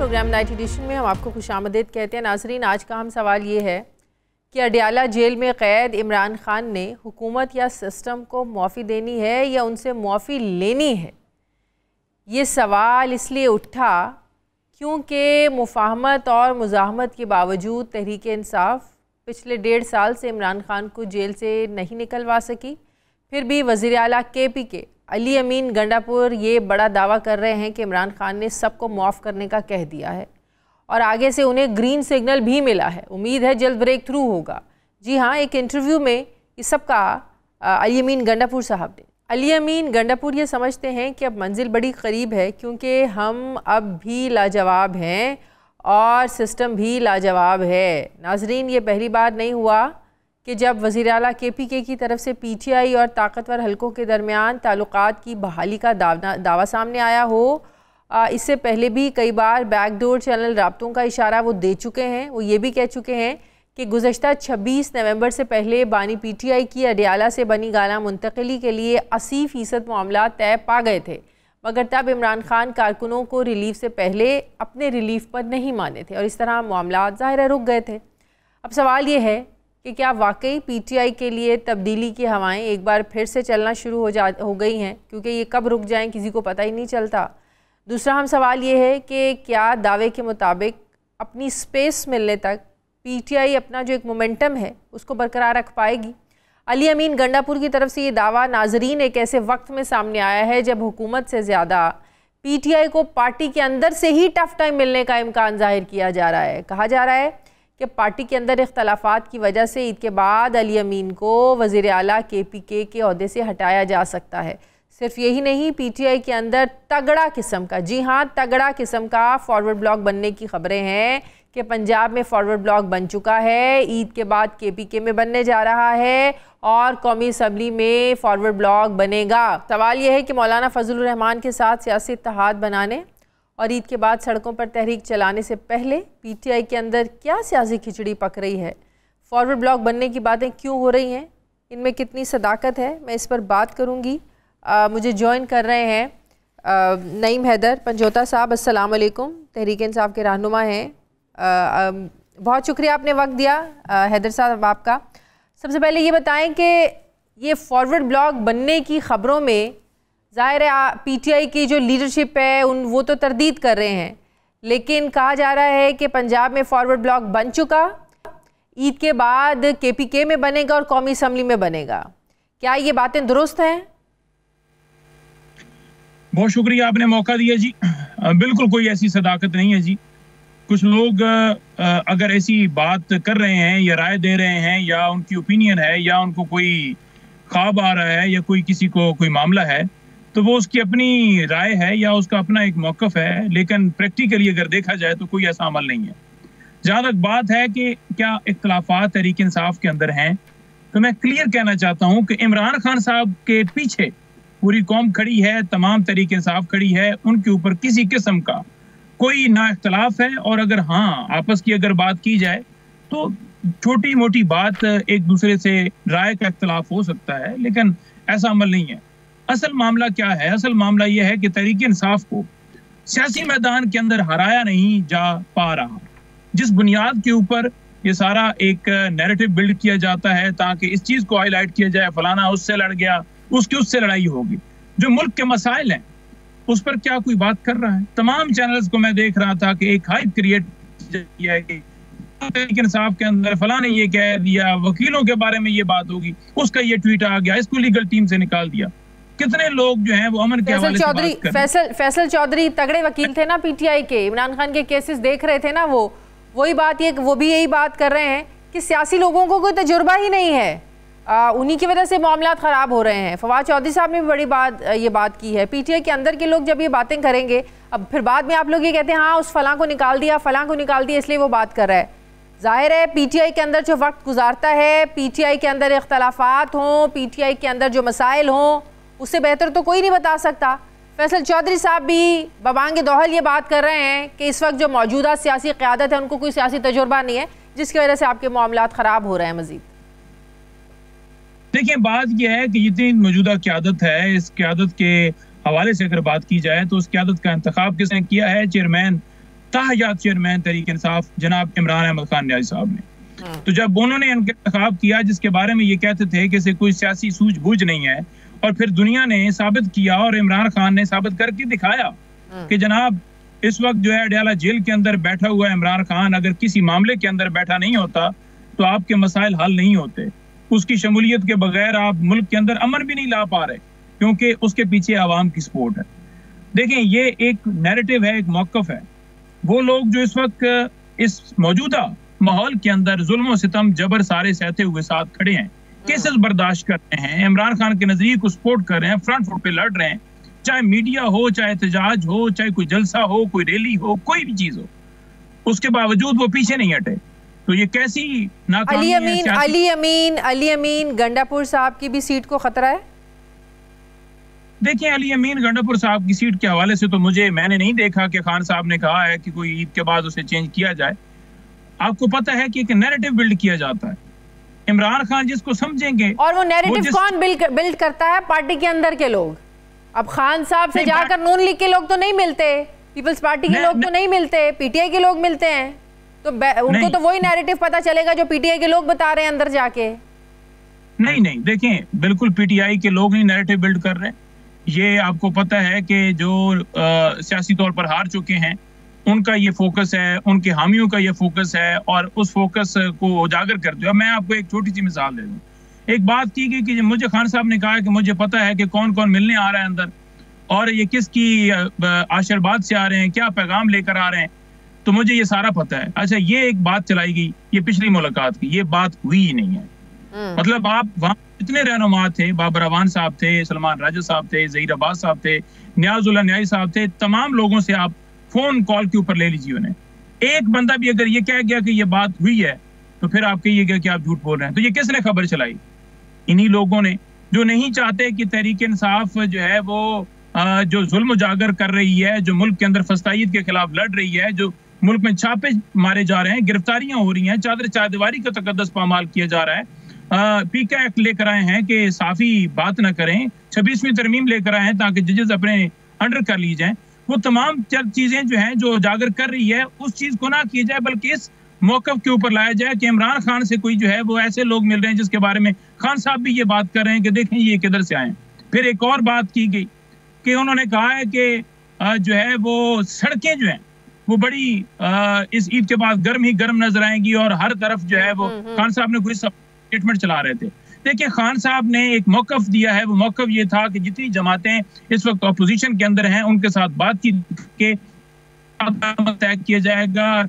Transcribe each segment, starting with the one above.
Programme night addition में हम आपको खुशामदीद कहते हैं। नाजरीन, आज का हम सवाल ये है कि अडयाला जेल में क़ैद इमरान खान ने हुकूमत या सिस्टम को मुआफ़ी देनी है या उनसे मुआफ़ी लेनी है। ये सवाल इसलिए उठा क्योंकि मुफाहमत और मुज़ाहमत के बावजूद तहरीक इंसाफ पिछले 1.5 साल से इमरान खान को जेल से नहीं निकलवा सकी। फिर भी वज़ीर आला KP के अली अमीन गंडापुर ये बड़ा दावा कर रहे हैं कि इमरान खान ने सबको मुआफ़ करने का कह दिया है और आगे से उन्हें ग्रीन सिग्नल भी मिला है। उम्मीद है जल्द ब्रेक थ्रू होगा। जी हाँ, एक इंटरव्यू में ये सब कहा अली अमीन गंडापुर साहब ने। अली अमीन गंडापुर ये समझते हैं कि अब मंजिल बड़ी करीब है क्योंकि हम अब भी लाजवाब हैं और सिस्टम भी लाजवाब है। नाजरीन, ये पहली बार नहीं हुआ कि जब वज़ीर आला KPK की तरफ से PTI और ताकतवर हलकों के दरमियान ताल्लुकात की बहाली का दावा सामने आया हो। इससे पहले भी कई बार बैकडोर चैनल राब्तों का इशारा वो दे चुके हैं। वो ये भी कह चुके हैं कि गुज़श्ता 26 नवंबर से पहले बानी PTI की अडयाला से बनी गाला मुंतकिली के लिए 80% मामला तय पा गए थे, मगर तब इमरान खान कारकुनों को रिलीफ से पहले अपने रिलीफ पर नहीं माने थे और इस तरह मामला ज़ाहिर रुक गए थे। अब सवाल ये है कि क्या वाकई PTI के लिए तब्दीली की हवाएं एक बार फिर से चलना शुरू हो गई हैं, क्योंकि ये कब रुक जाएं किसी को पता ही नहीं चलता। दूसरा हम सवाल ये है कि क्या दावे के मुताबिक अपनी स्पेस मिलने तक PTI अपना जो एक मोमेंटम है उसको बरकरार रख पाएगी। अली अमीन गंडापुर की तरफ से ये दावा नाजरीन एक ऐसे वक्त में सामने आया है जब हुकूमत से ज़्यादा PTI को पार्टी के अंदर से ही टफ टाइम मिलने का इम्कान जाहिर किया जा रहा है। कहा जा रहा है कि पार्टी के अंदर इख्तलाफात की वजह से ईद के बाद अली अमीन को वज़ीर आला KPK के ओहदे से हटाया जा सकता है। सिर्फ यही नहीं, PTI के अंदर तगड़ा किस्म का, जी हाँ तगड़ा किस्म का फॉरवर्ड ब्लॉक बनने की खबरें हैं कि पंजाब में फॉरवर्ड ब्लॉक बन चुका है, ईद के बाद KPK में बनने जा रहा है और कौमी असम्बली में फॉरवर्ड ब्लॉक बनेगा। सवाल यह है कि मौलाना फजलुर रहमान के साथ सियासी इत्तेहाद बनाने और ईद के बाद सड़कों पर तहरीक चलाने से पहले PTI के अंदर क्या सियासी खिचड़ी पक रही है, फॉरवर्ड ब्लॉक बनने की बातें क्यों हो रही हैं, इनमें कितनी सदाकत है, मैं इस पर बात करूँगी। मुझे ज्वाइन कर रहे हैं नईम हैदर पंजोता साहब। अस्सलाम वालेकुम, तहरीक इंसाफ के रहनुमा हैं। बहुत शुक्रिया आपने वक्त दिया हैदर साहब आपका। सबसे पहले ये बताएं कि ये फॉरवर्ड ब्लॉक बनने की ख़बरों में ज़ाहिर है PTI की जो लीडरशिप है वो तो तरदीद कर रहे हैं, लेकिन कहा जा रहा है कि पंजाब में फॉरवर्ड ब्लॉक बन चुका, ईद के बाद KPK में बनेगा और कौमी असम्बली में बनेगा। क्या ये बातें दुरुस्त हैं? बहुत शुक्रिया, आपने मौका दिया जी। बिल्कुल कोई ऐसी सदाकत नहीं है जी। कुछ लोग अगर ऐसी बात कर रहे हैं या राय दे रहे हैं या उनकी ओपिनियन है या उनको कोई ख्वाब आ रहा है या कोई किसी को कोई मामला है, तो वो उसकी अपनी राय है या उसका अपना एक मौक़िफ़ है, लेकिन प्रैक्टिकली अगर देखा जाए तो कोई ऐसा अमल नहीं है। जहाँ तक बात है कि क्या इख्तलाफात तहरीक इंसाफ के अंदर हैं, तो मैं क्लियर कहना चाहता हूँ कि इमरान खान साहब के पीछे पूरी कौम खड़ी है, तमाम तहरीक इंसाफ खड़ी है, उनके ऊपर किसी किस्म का कोई ना इख्तलाफ है। और अगर हाँ आपस की अगर बात की जाए तो छोटी मोटी बात एक दूसरे से राय का इख्तलाफ हो सकता है, लेकिन ऐसा अमल नहीं है। असल मामला क्या है? असल मामला यह है कि तहरीक इंसाफ को सियासी मैदान के अंदर हराया नहीं जा पा रहा, जिस बुनियाद के ऊपर ये सारा एक नैरेटिव बिल्ड किया जाता है ताकि इस चीज को हाईलाइट किया जाए, फलाना उससे लड़ गया, उसकी उससे लड़ाई होगी। जो मुल्क के मसाइल हैं उस पर क्या कोई बात कर रहा है? तमाम चैनल्स को मैं देख रहा था कि एक हाइप क्रिएट किया है कि तहरीक इंसाफ के अंदर फलां ने ये कह दिया, वकीलों के बारे में ये बात होगी, उसका ये ट्वीट आ गया, इसको लीगल टीम से निकाल दिया। कितने लोग जो हैं वो अमन के हवाले से बात कर रहे हैं। फैसल चौधरी तगड़े वकील थे ना PTI के, इमरान खान के केसेस देख रहे थे ना, वही बात, ये वो भी यही बात कर रहे हैं कि सियासी लोगों को कोई तजुर्बा ही नहीं है, उन्हीं की वजह से मामला ख़राब हो रहे हैं। फवाद चौधरी साहब ने भी बड़ी ये बात की है। PTI के अंदर के लोग जब ये बातें करेंगे, अब फिर बाद में आप लोग ये कहते हैं हाँ उस फलां को निकाल दिया, फलां को निकाल दिया, इसलिए वो बात कर रहा है। जाहिर है PTI के अंदर जो वक्त गुजारता है, PTI के अंदर इख्तलाफात हों, PTI के अंदर जो मसाइल हों, उससे बेहतर तो कोई नहीं बता सकता। फैसल चौधरी साहब भी बबांग दोहल ये बात कर रहे हैं कि इस वक्त जो मौजूदा सियासी क़यादत है उनको कोई सियासी तजुर्बा नहीं है, जिसकी वजह से आपके मामलात ख़राब हो रहे हैं मज़ीद। देखिए, बात यह है कि जितनी मौजूदा क़यादत है, इस क़यादत के हवाले से अगर बात की जाए तो उस क़यादत का इंतखाब किसने किया है? चेयरमैन ताहयात चेयरमैन तहरीक इंसाफ जनाब इमरान अहमद खान न्याजी साहब ने। तो जब उन्होंने इनका इंतखाब किया जिसके बारे में ये कहते थे कि इसे कोई सियासी सूझबूझ नहीं है, और फिर दुनिया ने साबित किया और इमरान खान ने साबित करके दिखाया कि जनाब इस वक्त जो है अडयाला जेल के अंदर बैठा हुआ इमरान खान अगर किसी मामले के अंदर बैठा नहीं होता तो आपके मसाइल हल नहीं होते। उसकी शमूलियत के बगैर आप मुल्क के अंदर अमन भी नहीं ला पा रहे, क्योंकि उसके पीछे आवाम की सपोर्ट है। देखें, ये एक नैरेटिव है, एक मौक़िफ़ है। वो लोग जो इस वक्त इस मौजूदा माहौल के अंदर जुल्म और सितम जबर सारे सहते हुए साथ खड़े हैं, केसेस बर्दाश्त कर रहे हैं, इमरान खान के नजरिए को सपोर्ट कर रहे हैं, फ्रंट फुट पे लड़ रहे हैं, चाहे मीडिया हो, चाहे एहतजाज हो, चाहे कोई जलसा हो, कोई रैली हो, कोई भी चीज हो, उसके बावजूद वो पीछे नहीं हटे। तो ये कैसी नाकामी है? अली अमीन गंडापुर साहब की भी सीट को खतरा है। देखिए, अली अमीन गंडापुर साहब की सीट के हवाले से तो मैंने नहीं देखा कि खान साहब ने कहा है कि कोई ईद के बाद उसे चेंज किया जाए। आपको पता है कि एक नैरेटिव बिल्ड किया जाता है, इमरान खान जिसको समझेंगे, और वो नैरेटिव कौन बिल्ड करता है? पार्टी के अंदर के लोग। अब खान साहब से जाकर नून लीग के लोग तो नहीं मिलते, पीपल्स पार्टी के लोग तो नहीं मिलते, पीटीआई के लोग मिलते हैं, तो उनको तो वही नैरेटिव पता चलेगा जो पीटीआई के लोग बता रहे हैं अंदर जाके। नहीं, देखें, बिल्कुल पीटीआई के लोग नहीं नैरेटिव बिल्ड कर रहे। ये आपको पता है कि जो सियासी तौर पर हार चुके हैं उनका ये फोकस है, उनके हामियों का ये फोकस है, और उस फोकस को उजागर करते हुए मैं आपको एक छोटी सी मिसाल दे दूं। एक बात की गई कि मुझे खान साहब ने कहा कि मुझे पता है कि कौन कौन मिलने आ रहा है अंदर, और ये किसकी आशीर्वाद से आ रहे हैं, क्या पैगाम लेकर आ रहे हैं, तो मुझे ये सारा पता है। अच्छा, ये एक बात चलाई गई, ये पिछली मुलाकात की, ये बात हुई ही नहीं है। मतलब आप वहाँ इतने रहनुमा थे, बाबर अवान साहब थे, सलमान राजा साहब थे, ज़हीर अब्बास साहब थे, नियाजुल्लाह न्याजी साहब थे, तमाम लोगों से आप फोन कॉल के ऊपर ले लीजिए उन्हें। एक बंदा भी अगर ये कह गया कि ये बात हुई है तो फिर आप कहिएगा कि आप झूठ बोल रहे हैं। तो ये किसने खबर चलाई? इन्हीं लोगों ने, जो नहीं चाहते कि तहरीक इंसाफ जो है वो जो जुल्म उजागर कर रही है, जो मुल्क के अंदर फस्तायत के खिलाफ लड़ रही है, जो मुल्क में छापे मारे जा रहे हैं, गिरफ्तारियां हो रही हैं, चादर चारदीवारी का तकद्दस पामाल किया जा रहा है, पीका एक्ट लेकर आए हैं कि साफी बात ना करें, 26वीं तरमीम लेकर आए हैं ताकि जजेस अपने अंडर कर ली जाएं। वो तमाम चीजें जो हैं जो उजागर कर रही है उस चीज को ना किया जाए, बल्कि इस मौक़िफ़ के ऊपर लाया जाए कि इमरान खान से कोई जो है वो ऐसे लोग मिल रहे हैं जिसके बारे में खान साहब भी ये बात कर रहे हैं कि देखें ये किधर से आए। फिर एक और बात की गई कि उन्होंने कहा है कि जो है वो सड़कें जो हैं वो बड़ी इस ईद के बाद गर्म ही गर्म नजर आएंगी, और हर तरफ जो है वो खान साहब ने कोई स्टेटमेंट चला रहे थे। देखिए, खान साहब ने एक मौक़िफ़ दिया है, वो मौक़िफ़ ये था कि जितनी जमातें इस वक्त अपोजिशन के अंदर हैं उनके साथ बातचीत के तय किया जाएगा,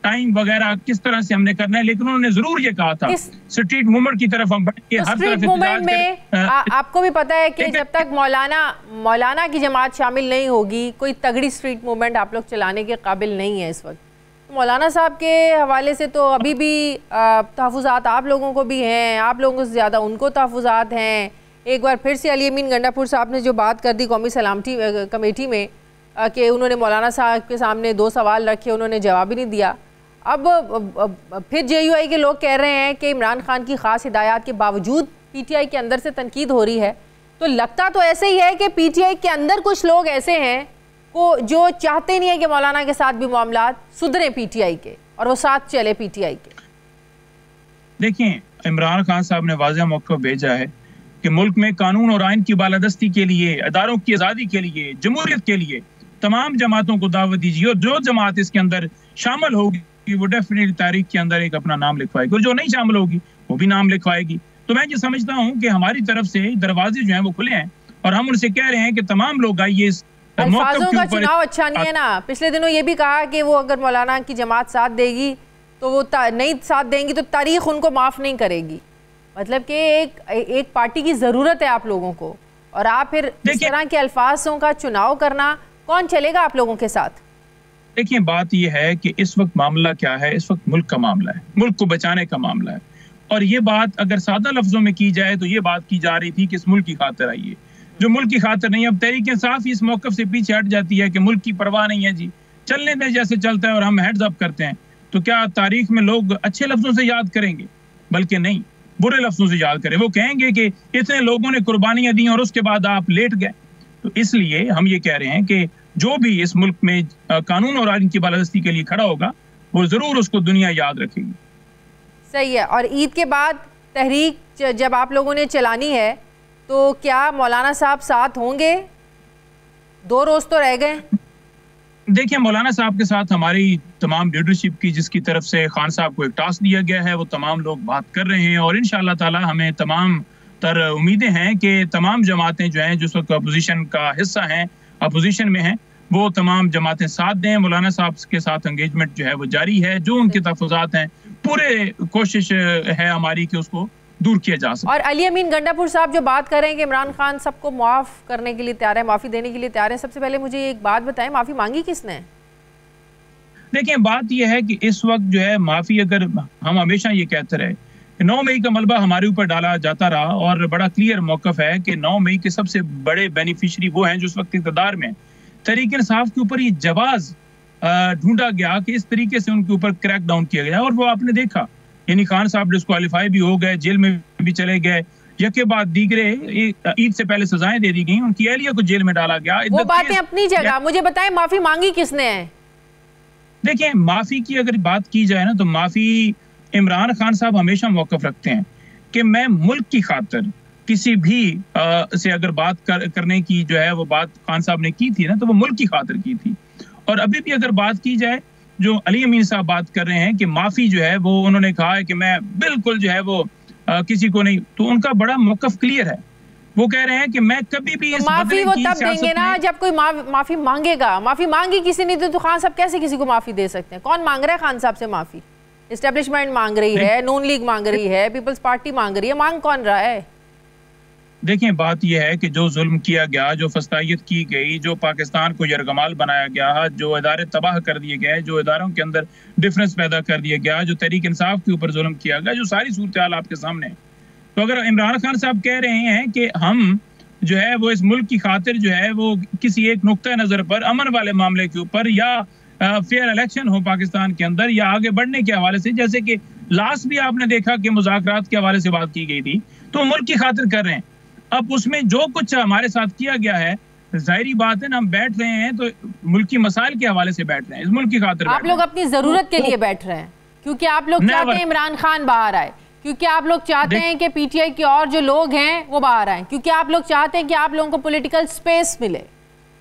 टाइम वगैरह किस तरह से हमने करना है, लेकिन उन्होंने जरूर ये कहा था स्ट्रीट मूवमेंट की तरफ हम बढ़ेंगे, हर तरफ मूवमेंट में आपको भी पता है कि जब तक मौलाना की जमात शामिल नहीं होगी कोई तगड़ी स्ट्रीट मूवमेंट आप लोग चलाने के काबिल नहीं है इस वक्त। मौलाना साहब के हवाले से तो अभी भी तहफ़्फ़ुज़ात आप लोगों को भी हैं, आप लोगों से ज़्यादा उनको तहफ़्फ़ुज़ात हैं। एक बार फिर से अली अमीन गंडापुर साहब ने जो बात कर दी कौमी सलामती कमेटी में कि उन्होंने मौलाना साहब के सामने 2 सवाल रखे, उन्होंने जवाब ही नहीं दिया। अब फिर JUI के लोग कह रहे हैं कि इमरान खान की ख़ास हिदायत के बावजूद PTI के अंदर से तनकीद हो रही है। तो लगता तो ऐसे ही है कि PTI के अंदर कुछ लोग ऐसे हैं को जो चाहते नहीं है कि मौलाना के साथ भी मामलात सुधरे PTI के और वो साथ चले PTI के। देखिए, इमरान खान साहब ने वाज़ेह मौक़िफ़ भेजा है कि मुल्क में कानून और आइन की बालादस्ती के लिए, अदारों की आज़ादी के लिए, जमहूरियत के लिए तमाम जमातों को दावत दीजिए, और जो जमात इसके अंदर शामिल होगी वो डेफिनेटली तारीख के अंदर एक अपना नाम लिखवाएगी, और जो नहीं शामिल होगी वो भी नाम लिखवाएगी। तो मैं ये समझता हूँ कि हमारी तरफ से दरवाजे जो हैं वो खुले हैं, और हम उनसे कह रहे हैं कि तमाम लोग आइए। अल्फाजों का चुनाव अच्छा नहीं है ना। पिछले दिनों ये भी कहा कि वो अगर मौलाना की जमात साथ देगी तो वो नहीं साथ देंगी तो तारीख उनको माफ़ नहीं करेगी। मतलब कि एक पार्टी की ज़रूरत है आप लोगों को, और आप फिर इस तरह के अल्फाजों का चुनाव करना, कौन चलेगा आप लोगों के साथ? देखिए, बात यह है कि इस वक्त मामला क्या है, इस वक्त मुल्क का मामला है, मुल्क को बचाने का मामला है। और ये बात अगर सादा लफ्जों में की जाए तो ये बात की जा रही थी कि इस मुल्क की खातिर आइए, जो मुल्क की खातिर नहीं। अब तहरीक इंसाफ इस मौक़िफ़ से पीछे हट जाती है कि मुल्क की परवाह नहीं है जी, चलने में जैसे चलता है और हम हेड्स अप करते हैं, तो क्या तारीख में लोग अच्छे लफ्जों से याद करेंगे? बल्कि नहीं, बुरे लफ्जों से याद करें। वो कहेंगे कि इतने लोगों ने कुर्बानियां दी और उसके बाद आप लेट गए। तो इसलिए हम ये कह रहे हैं कि जो भी इस मुल्क में कानून और आइन की बालादस्ती के लिए खड़ा होगा वो ज़रूर उसको दुनिया याद रखेगी। सही है। और ईद के बाद तहरीक जब आप लोगों ने चलानी है तो क्या मौलाना साहब साथ होंगे? 2 रोज़ तो रह गए। देखिए, मौलाना साहब के साथ हमारी तमाम लीडरशिप की, जिसकी तरफ से खान साहब को एक टास्क दिया गया है, वो तमाम लोग बात कर रहे हैं और इंशाअल्लाह ताला हमें तमाम तर उम्मीदें हैं कि तमाम जमातें जो हैं, जिस वक्त अपोजिशन का हिस्सा हैं, अपोजिशन में हैं, वो तमाम जमातें साथ दें। मौलाना साहब के साथ एंगेजमेंट जो है वो जारी है। जो उनके तहफ़्फ़ुज़ात हैं, पूरे कोशिश है हमारी कि उसको दूर किया जा सके। और अली अमीन गंडापुर साहब जो बात कर रहे हैं कि इमरान खान सबको माफ़ करने के लिए तैयार है, माफ़ी देने के लिए तैयार है, सबसे पहले मुझे एक बात बताएं, माफ़ी मांगी किसने? देखिए, बात यह है कि इस वक्त जो है माफ़ी, अगर हम हमेशा ये कहते रहे 9 मई का मलबा हमारे ऊपर डाला जाता रहा और बड़ा क्लियर मौक़िफ़ है कि 9 मई के सबसे बड़े बेनिफिशरी वो हैं जो उस वक्त इक़्तिदार में। तहरीक इंसाफ के ऊपर ये जवाज़ ढूंढा गया कि इस तरीके से उनके ऊपर क्रैक डाउन किया गया और वो आपने देखा, यानी खान साहब डिस्क्वालीफाई भी हो गए, जेल में भी चले गए, यके बाद दीगरे ईद से पहले सजाएं दे दी गई, उनकी अहलिया को जेल में डाला गया। वो बातें अपनी जगह, मुझे बताएं माफ़ी मांगी किसने है? देखिए, माफ़ी की अगर बात की जाए ना तो माफ़ी इमरान खान साहब हमेशा मौक़िफ़ रखते हैं कि मैं मुल्क की खातिर किसी भी से अगर बात करने की जो है वो बात खान साहब ने की थी ना, तो वो मुल्क की खातिर की थी। और अभी भी अगर बात की जाए, जो अली अमीन साहब बात कर रहे हैं कि माफ़ी जो है वो उन्होंने कहा है कि मैं बिल्कुल जो है वो किसी को नहीं, तो उनका बड़ा मौक़िफ़ क्लियर है। वो कह रहे हैं कि मैं कभी भी तो माफ़ी वो तब देंगे ना जब कोई माफ़ी मांगेगा। माफ़ी मांगी किसी ने तो खान साहब कैसे किसी को माफ़ी दे सकते हैं? कौन मांग रहा है खान साहब से माफ़ी? एस्टेब्लिशमेंट मांग रही है, नून लीग मांग रही है, पीपल्स पार्टी मांग रही है, मांग कौन रहा है? देखिए, बात यह है कि जो जुल्म किया गया, जो फस्तायत की गई, जो पाकिस्तान को यरगमाल बनाया गया, जो इदारे तबाह कर दिए गए, जो इदारों के अंदर डिफरेंस पैदा कर दिया गया, जो तहरीक इंसाफ के ऊपर जुल्म किया गया, जो सारी सूरत हाल आपके सामने। तो अगर इमरान खान साहब कह रहे हैं कि हम जो है वो इस मुल्क की खातिर जो है वो किसी एक नुक्ता नज़र पर अमन वाले मामले के ऊपर या फेयर इलेक्शन हो पाकिस्तान के अंदर या आगे बढ़ने के हवाले से, जैसे कि लास्ट भी आपने देखा कि मुज़ाकरात के हवाले से बात की गई थी, तो मुल्क की खातिर कर रहे हैं। अब उसमें जो कुछ हमारे साथ किया गया है, जाहिर बात है ना, हम बैठ रहे हैं तो मुल्की मसाइल के हवाले से बैठ रहे हैं, इस मुल्क की खातिर। आप लोग अपनी जरूरत के लिए बैठ रहे हैं क्योंकि आप लोग चाहते हैं इमरान खान बाहर आए, क्योंकि आप लोग चाहते हैं कि पीटीआई के और जो लोग हैं वो बाहर आए, क्योंकि आप लोग चाहते हैं कि आप लोगों को पॉलिटिकल स्पेस मिले।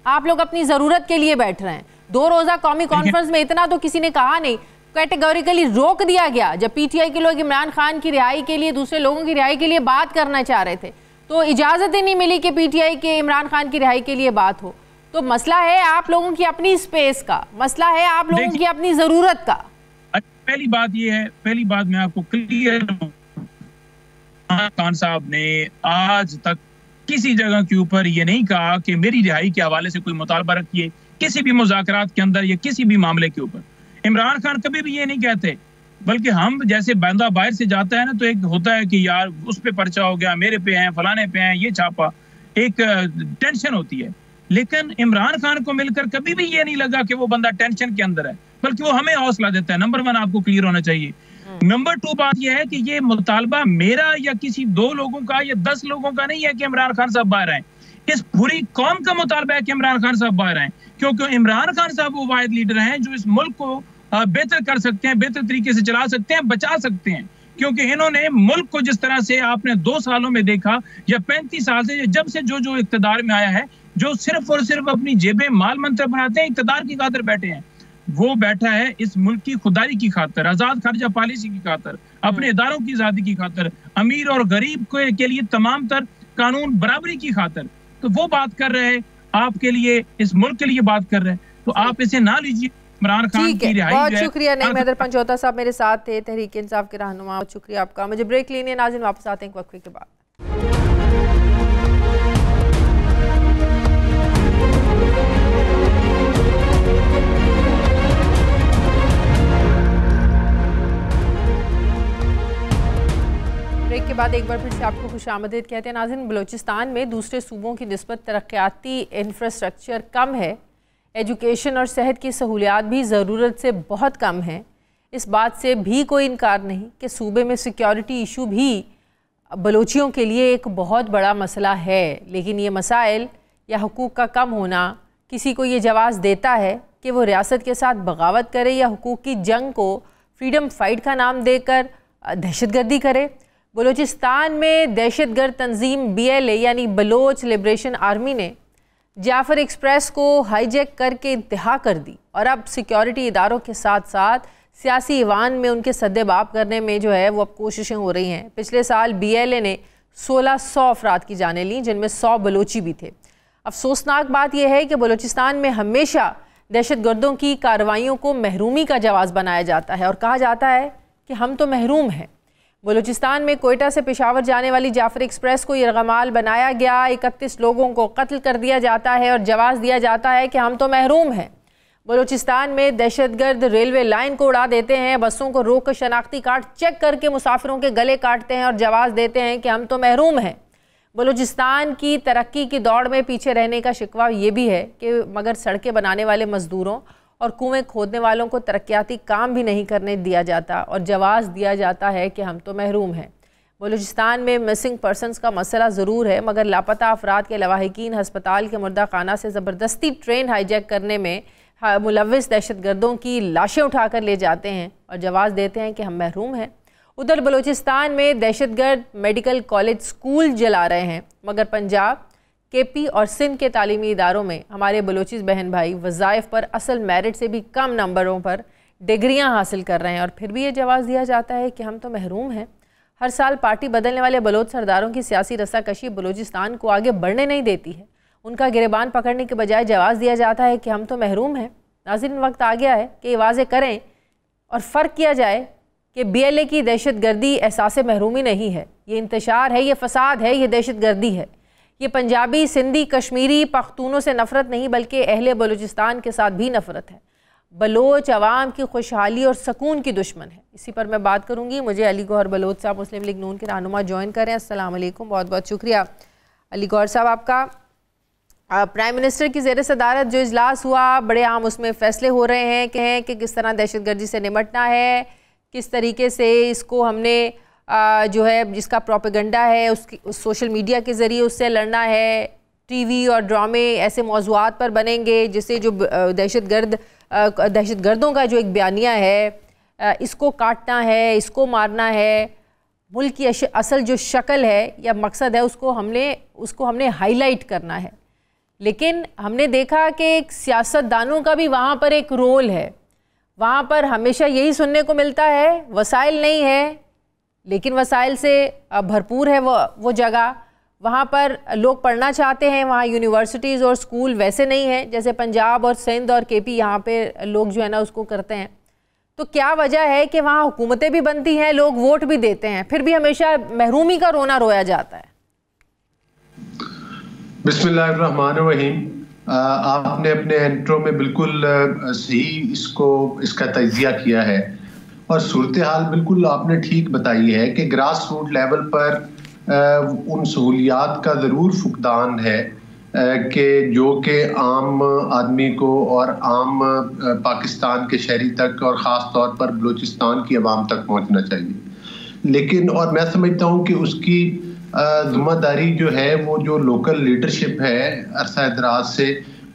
आप लोग अपनी जरूरत के लिए बैठ रहे हैं। 2 रोजा कौमी कॉन्फ्रेंस में इतना तो किसी ने कहा नहीं, कैटेगोरिकली रोक दिया गया। जब पीटीआई के लोग इमरान खान की रिहाई के लिए, दूसरे लोगों की रिहाई के लिए बात करना चाह रहे थे, तो इजाजत ही नहीं मिली कि पीटीआई के इमरान खान की रिहाई के लिए बात हो। तो मसला है आप लोगों की अपनी स्पेस का, मसला है आप लोगों की अपनी जरूरत का। पहली बात ये है, पहली बात मैं आपको क्लियर, खान साहब ने आज तक किसी जगह के ऊपर ये नहीं कहा कि मेरी रिहाई के हवाले से कोई मुतालबा रखिए किसी भी मुज़ाकरात के अंदर या किसी भी मामले के ऊपर। इमरान खान कभी भी ये नहीं कहते, बल्कि हम जैसे बंदा बाहर से जाता है ना, तो एक होता है कि यार उस पे पर्चा हो गया, मेरे पे है, फलाने पे है, ये छापा, एक टेंशन होती है। लेकिन इमरान खान को मिलकर कभी भी ये नहीं लगा कि वो बंदा टेंशन के अंदर है, बल्कि वो हमें हौसला देता है। नंबर 1 आपको क्लियर होना चाहिए। नंबर 2 बात यह है कि ये मुतालबा मेरा या किसी 2 लोगों का या 10 लोगों का नहीं है कि इमरान खान साहब बाहर आए। इस पूरी कौम का मुतालबा है कि इमरान खान साहब बाहर आए, क्योंकि इमरान खान साहब वो वाहिद लीडर हैं जो इस मुल्क को बेहतर कर सकते हैं, बेहतर तरीके से चला सकते हैं, बचा सकते हैं। क्योंकि इन्होंने मुल्क को जिस तरह से आपने 2 सालों में देखा या 35 साल से जब से जो इक़्तिदार में आया है, जो सिर्फ और सिर्फ अपनी जेबें माल मंत्र बनाते हैं, इक़्तिदार की खातिर बैठे हैं, वो बैठा है इस मुल्क की खुदाई की खातिर, आजाद खर्जा पॉलिसी की खातिर, अपने इदारों की आजादी की खातिर, अमीर और गरीब के लिए तमाम तर कानून बराबरी की खातिर। तो वो बात कर रहे हैं आपके लिए, इस मुल्क के लिए बात कर रहे हैं, तो आप इसे ना लीजिए इमरान खान की रिहाई। बहुत शुक्रिया नईम हैदर पंचौता साहब मेरे साथ थे, तहरीक इंसाफ के रहनुमा। बहुत शुक्रिया आपका। मुझे ब्रेक लेनी है नाज़रीन, वापस आते हैं एक वक्फे के बाद। ब्रेक के बाद एक बार फिर से आपको खुशामदीद कहते हैं नाज़रीन। बलूचिस्तान में दूसरे सूबों की निस्बत तरक्याती इंफ्रास्ट्रक्चर कम है, एजुकेशन और सेहत की सहूलियात भी ज़रूरत से बहुत कम हैं। इस बात से भी कोई इनकार नहीं कि सूबे में सिक्योरिटी इशू भी बलोचियों के लिए एक बहुत बड़ा मसला है। लेकिन ये मसाइल या हुकूक का कम होना किसी को ये जवाज़ देता है कि वो रियासत के साथ बगावत करे या हुकूक की जंग को फ्रीडम फाइट का नाम देकर दहशतगर्दी करे। बलूचिस्तान में दहशतगर्द तंजीम BLA यानी बलोच लिबरेशन आर्मी ने जाफर एक्सप्रेस को हाईजैक करके इंतहा कर दी और अब सिक्योरिटी इदारों के साथ साथ सियासी ईवान में उनके सद्देबाब करने में जो है वो अब कोशिशें हो रही हैं। पिछले साल BLA ने 1600 अफराद की जानें लीं, जिनमें 100 बलोची भी थे। अफसोसनाक बात यह है कि बलूचिस्तान में हमेशा दहशतगर्दों की कार्रवाइयों को महरूमी का जवाज़ बनाया जाता है और कहा जाता है कि हम तो महरूम हैं। बलूचिस्तान में कोयटा से पेशावर जाने वाली जाफर एक्सप्रेस को यरगमाल बनाया गया, 31 लोगों को कत्ल कर दिया जाता है और जवाब दिया जाता है कि हम तो महरूम हैं। बलूचिस्तान में दहशतगर्द रेलवे लाइन को उड़ा देते हैं, बसों को रोक कर शनाख्ती कार्ड चेक करके मुसाफिरों के गले काटते हैं और जवाब देते हैं कि हम तो महरूम हैं। बलूचिस्तान की तरक्की की दौड़ में पीछे रहने का शिकवा ये भी है कि मगर सड़कें बनाने वाले मजदूरों और कुएं खोदने वालों को तरक्याती काम भी नहीं करने दिया जाता और जवाज़ दिया जाता है कि हम तो महरूम हैं। बलूचिस्तान में मिसिंग पर्सनस का मसला ज़रूर है, मगर लापता अफराद के लवाहिकीन हस्पताल के मुर्दा खाना से ज़बरदस्ती ट्रेन हाईजैक करने में मुलव्विस दहशतगर्दों की लाशें उठाकर ले जाते हैं और जवाब देते हैं कि हम महरूम हैं। उधर बलूचिस्तान में दहशतगर्द मेडिकल कॉलेज स्कूल जला रहे हैं, मगर पंजाब, KP और सिंध के तालीमी इदारों में हमारे बलूचिस बहन भाई वज़ाइफ पर असल मेरिट से भी कम नंबरों पर डिग्रियां हासिल कर रहे हैं और फिर भी ये जवाब दिया जाता है कि हम तो महरूम हैं। हर साल पार्टी बदलने वाले बलोच सरदारों की सियासी रस्साकशी बलूचिस्तान को आगे बढ़ने नहीं देती है। उनका गिरबान पकड़ने के बजाय जवाब दिया जाता है कि हम तो महरूम हैं। नाज़रीन, वक्त आ गया है कि ये वाज़े करें और फ़र्क किया जाए कि BLA की दहशतगर्दी एहसास महरूमी नहीं है, ये इंतशार है, ये फसाद है, ये दहशतगर्दी है। ये पंजाबी, सिंधी, कश्मीरी, पख्तूनों से नफ़रत नहीं बल्कि अहले बलूचिस्तान के साथ भी नफ़रत है। बलोच अवाम की खुशहाली और सुकून की दुश्मन है। इसी पर मैं बात करूँगी। मुझे अली गौहर बलोच साहब मुस्लिम लीग नून के रहनुमा ज्वाइन करें। अस्सलाम वालेकुम, बहुत बहुत शुक्रिया अली गौहर साहब आपका। प्राइम मिनिस्टर की ज़ेर सदारत जो इजलास हुआ, बड़े आम उसमें फ़ैसले हो रहे हैं कि किस तरह दहशतगर्दी से निमटना है, किस तरीके से इसको हमने जो है जिसका प्रोपेगेंडा है उसकी सोशल मीडिया के ज़रिए उससे लड़ना है। TV और ड्रामे ऐसे मौज़ूआत पर बनेंगे जिससे जो दहशतगर्दों का जो एक बयानिया है, इसको काटना है, इसको मारना है, मुल्क की असल जो शक्ल है या मकसद है उसको हमने हाईलाइट करना है। लेकिन हमने देखा कि सियासतदानों का भी वहाँ पर एक रोल है। वहाँ पर हमेशा यही सुनने को मिलता है, वसाइल नहीं है, लेकिन वसाइल से भरपूर है वो जगह। वहाँ पर लोग पढ़ना चाहते हैं, वहाँ यूनिवर्सिटीज़ और स्कूल वैसे नहीं हैं जैसे पंजाब और सिंध और KP यहाँ पे लोग जो है ना उसको करते हैं। तो क्या वजह है कि वहाँ हुकूमतें भी बनती हैं, लोग वोट भी देते हैं, फिर भी हमेशा महरूमी का रोना रोया जाता है? बिस्मिल्लाहिर्रहमानिर्रहीम। आपने अपने इंट्रो में बिल्कुल सही इसका तजिया किया है और सूरत हाल बिल्कुल आपने ठीक बताई है कि ग्रास रूट लेवल पर उन सहूलियात का ज़रूर फुकदान है कि जो कि आम आदमी को और आम पाकिस्तान के शहरी तक और ख़ास तौर पर बलूचिस्तान की आवाम तक पहुंचना चाहिए। लेकिन और मैं समझता हूं कि उसकी ज़िम्मेदारी जो है वो जो लोकल लीडरशिप है अरसा दराज से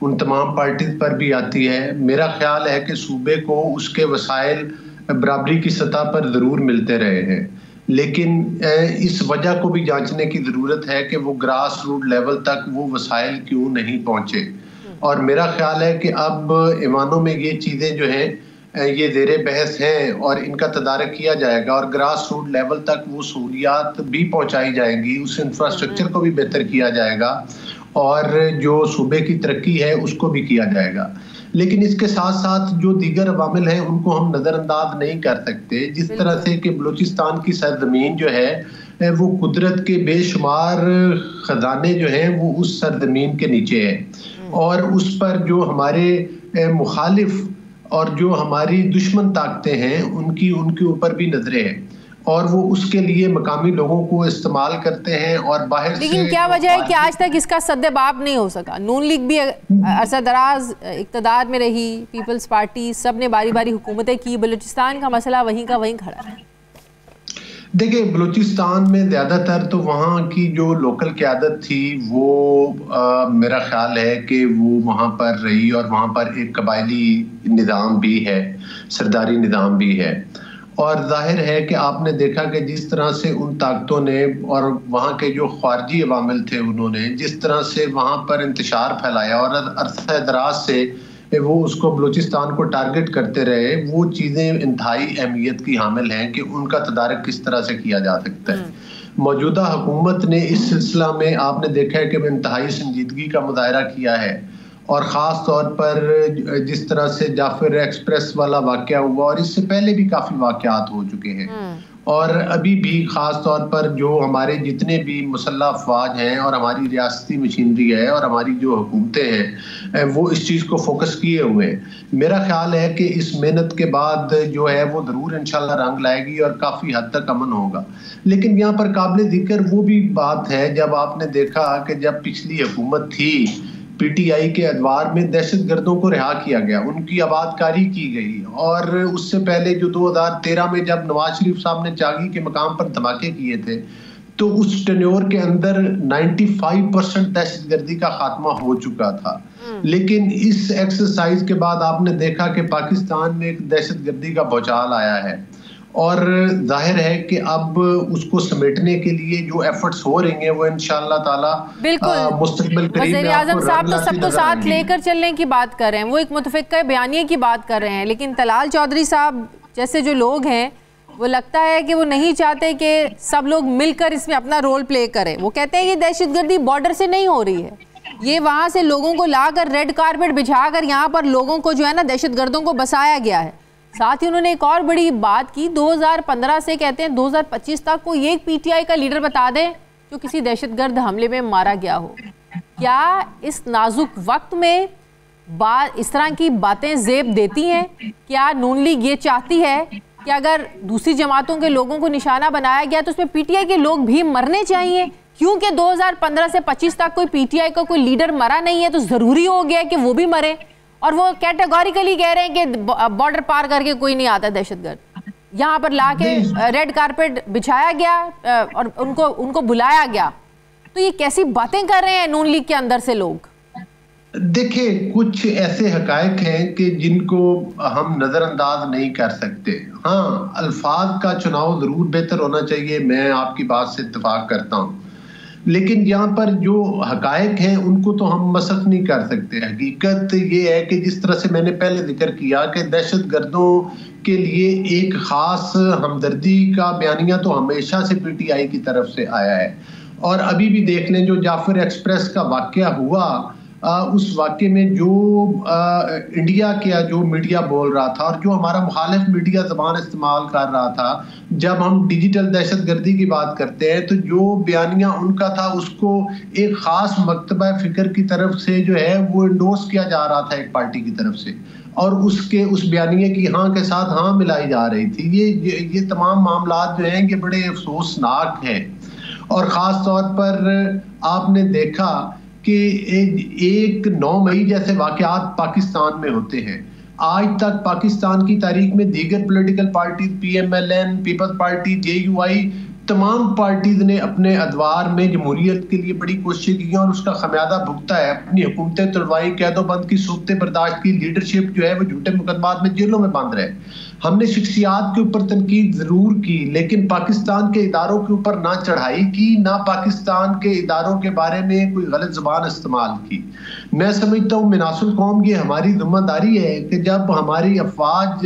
उन तमाम पार्टीज पर भी आती है। मेरा ख्याल है कि सूबे को उसके वसाइल बराबरी की सतह पर ज़रूर मिलते रहे हैं, लेकिन इस वजह को भी जांचने की ज़रूरत है कि वो ग्रास रूट लेवल तक वो वसाइल क्यों नहीं पहुँचे। और मेरा ख्याल है कि अब ईवानों में ये चीज़ें जो हैं ये ज़ेरे बहस हैं और इनका तदारक किया जाएगा और ग्रास रूट लेवल तक वो सहूलियात भी पहुँचाई जाएंगी, उस इंफ्रास्ट्रक्चर को भी बेहतर किया जाएगा और जो सूबे की तरक्की है उसको भी किया जाएगा। लेकिन इसके साथ साथ जो दीगर अवामिल हैं उनको हम नज़रअंदाज नहीं कर सकते। जिस तरह से कि बलूचिस्तान की सरजमीन जो है वो कुदरत के बेशुमार ख़जाने जो हैं वो उस सरजमीन के नीचे है और उस पर जो हमारे मुखालिफ और जो हमारी दुश्मन ताकतें हैं उनके ऊपर भी नजरें हैं और वो उसके लिए मकामी लोगों को इस्तेमाल करते हैं और बाहर से। लेकिन क्या वजह है कि आज तक इसका सद्देबाब नहीं हो सका? नून लीग भी अरसा दराज इक़्तिदार में रही, पीपल्स पार्टी, सब ने बारी बारी हुकूमतें की, बलूचिस्तान का मसला वहीं का वहीं खड़ा है। देखिए, बलूचिस्तान में ज़्यादातर तो वहाँ की जो लोकल क़यादत थी वो मेरा ख्याल है कि वो वहाँ पर रही, और वहाँ पर एक कबायली निज़ाम भी है, सरदारी निज़ाम भी है। और जाहिर है कि आपने देखा कि जिस तरह से उन ताकतों ने और वहाँ के जो ख़ारजी अवामिल थे उन्होंने जिस तरह से वहाँ पर इंतशार फैलाया और अरसा दराज से वो उसको बलूचिस्तान को टारगेट करते रहे, वो चीज़ें इंतहाई अहमियत की हामिल हैं कि उनका तदारक किस तरह से किया जा सकता है। मौजूदा हुकूमत ने इस सिलसिला में आपने देखा है कि इंतहाई संजीदगी का मुजाहरा किया है, और ख़ास तौर पर जिस तरह से जाफर एक्सप्रेस वाला वाक़या हुआ, और इससे पहले भी काफ़ी वाक़यात हो चुके हैं, और अभी भी ख़ास तौर पर जो हमारे जितने भी मुसल्लह अफवाज हैं और हमारी रियासती मशीनरी है और हमारी जो हुकूमतें हैं वो इस चीज़ को फोकस किए हुए हैं। मेरा ख्याल है कि इस मेहनत के बाद जो है वो ज़रूर इंशाल्लाह रंग लाएगी और काफ़ी हद तक अमन होगा। लेकिन यहाँ पर काबिल ज़िक्र वो भी बात है, जब आपने देखा कि जब पिछली हुकूमत थी पीटीआई के अदवार में दहशतगर्दों को रिहा किया गया, उनकी आबादकारी की गई, और उससे पहले जो 2013 में जब नवाज शरीफ साहब ने चागी के मकाम पर धमाके किए थे, तो उस टेन्योर के अंदर 95% दहशतगर्दी का खात्मा हो चुका था। लेकिन इस एक्सरसाइज के बाद आपने देखा कि पाकिस्तान में एक दहशतगर्दी का भौचाल आया है, और जाहिर है कि अब उसको समेटने के लिए जो एफर्ट्स हो रही हैं वो इंशाअल्लाह ताला मुस्तकबिल करीब में वज़ीर-ए-आज़म साहब तो सबको साथ लेकर चलने की बात कर रहे हैं, वो एक मुतफ़िक़ा बयानिए की बात कर रहे हैं, लेकिन तलाल चौधरी साहब जैसे जो लोग हैं वो लगता है कि वो नहीं चाहते कि सब लोग मिलकर इसमें अपना रोल प्ले करें। वो कहते हैं कि दहशतगर्दी बॉर्डर से नहीं हो रही है, ये वहाँ से लोगों को लाकर रेड कारपेट बिछाकर यहाँ पर लोगों को जो है ना दहशतगर्दों को बसाया गया है। साथ ही उन्होंने एक और बड़ी बात की, 2015 से कहते हैं 2025 तक कोई एक पीटीआई का लीडर बता दें जो किसी दहशतगर्द हमले में मारा गया हो। क्या इस नाजुक वक्त में इस तरह की बातें ज़ेब देती हैं? क्या नून लीग ये चाहती है कि अगर दूसरी जमातों के लोगों को निशाना बनाया गया तो उसमें पीटीआई के लोग भी मरने चाहिए? क्योंकि 2015 से 25 तक कोई पीटीआई का कोई लीडर मरा नहीं है तो ज़रूरी हो गया कि वो भी मरे, और वो कैटेगोरिकली कह रहे हैं कि बॉर्डर पार करके कोई नहीं आता दहशतगर्द। यहाँ पर लाके रेड कारपेट बिछाया गया और उनको बुलाया गया, तो ये कैसी बातें कर रहे हैं नून लीग के अंदर से लोग? देखिए, कुछ ऐसे हकायक हैं कि जिनको हम नज़रअंदाज नहीं कर सकते। हाँ, अल्फाज का चुनाव ज़रूर बेहतर होना चाहिए, मैं आपकी बात से इत्तेफाक करता हूँ, लेकिन यहाँ पर जो हकायक हैं उनको तो हम मसख नहीं कर सकते। हकीकत ये है कि जिस तरह से मैंने पहले जिक्र किया कि दहशतगर्दों के लिए एक ख़ास हमदर्दी का बयानिया तो हमेशा से पीटीआई की तरफ से आया है, और अभी भी देख लें जो जाफर एक्सप्रेस का वाक़या हुआ, उस वाक़े में जो इंडिया का जो मीडिया बोल रहा था और जो हमारा मुखालिफ मीडिया ज़बान इस्तेमाल कर रहा था, जब हम डिजिटल दहशतगर्दी की बात करते हैं तो जो बयानिया उनका था उसको एक ख़ास मकतबा फ़िक्र की तरफ से जो है वो इंडोर्स किया जा रहा था एक पार्टी की तरफ से, और उस बयानिए की हाँ के साथ हाँ मिलाई जा रही थी। ये तमाम मामलात जो हैं ये बड़े अफसोसनाक हैं, और ख़ास तौर पर आपने देखा कि एक 9 मई जैसे वाक़यात पाकिस्तान में होते हैं। आज तक पाकिस्तान की तारीख में दीगर political party PMLN, people's party, JUI, तमाम पार्टीज ने अपने अदवार में जमहूरियत के लिए बड़ी कोशिशें की और उसका खमियाजा भुगता है। अपनी हुकूमतें तुलवाई, कैदोबंद की सूरतें बर्दाश्त की, लीडरशिप जो है वो झूठे मुकदमात में जेलों में बंद रहे। हमने शख्सियात के ऊपर तनकीद जरूर की, लेकिन पाकिस्तान के इदारों के ऊपर ना चढ़ाई की, ना पाकिस्तान के इदारों के बारे में कोई गलत ज़बान इस्तेमाल की। मैं समझता हूँ मिनासुल कौम ये हमारी जिम्मेदारी है कि जब हमारी अफवाज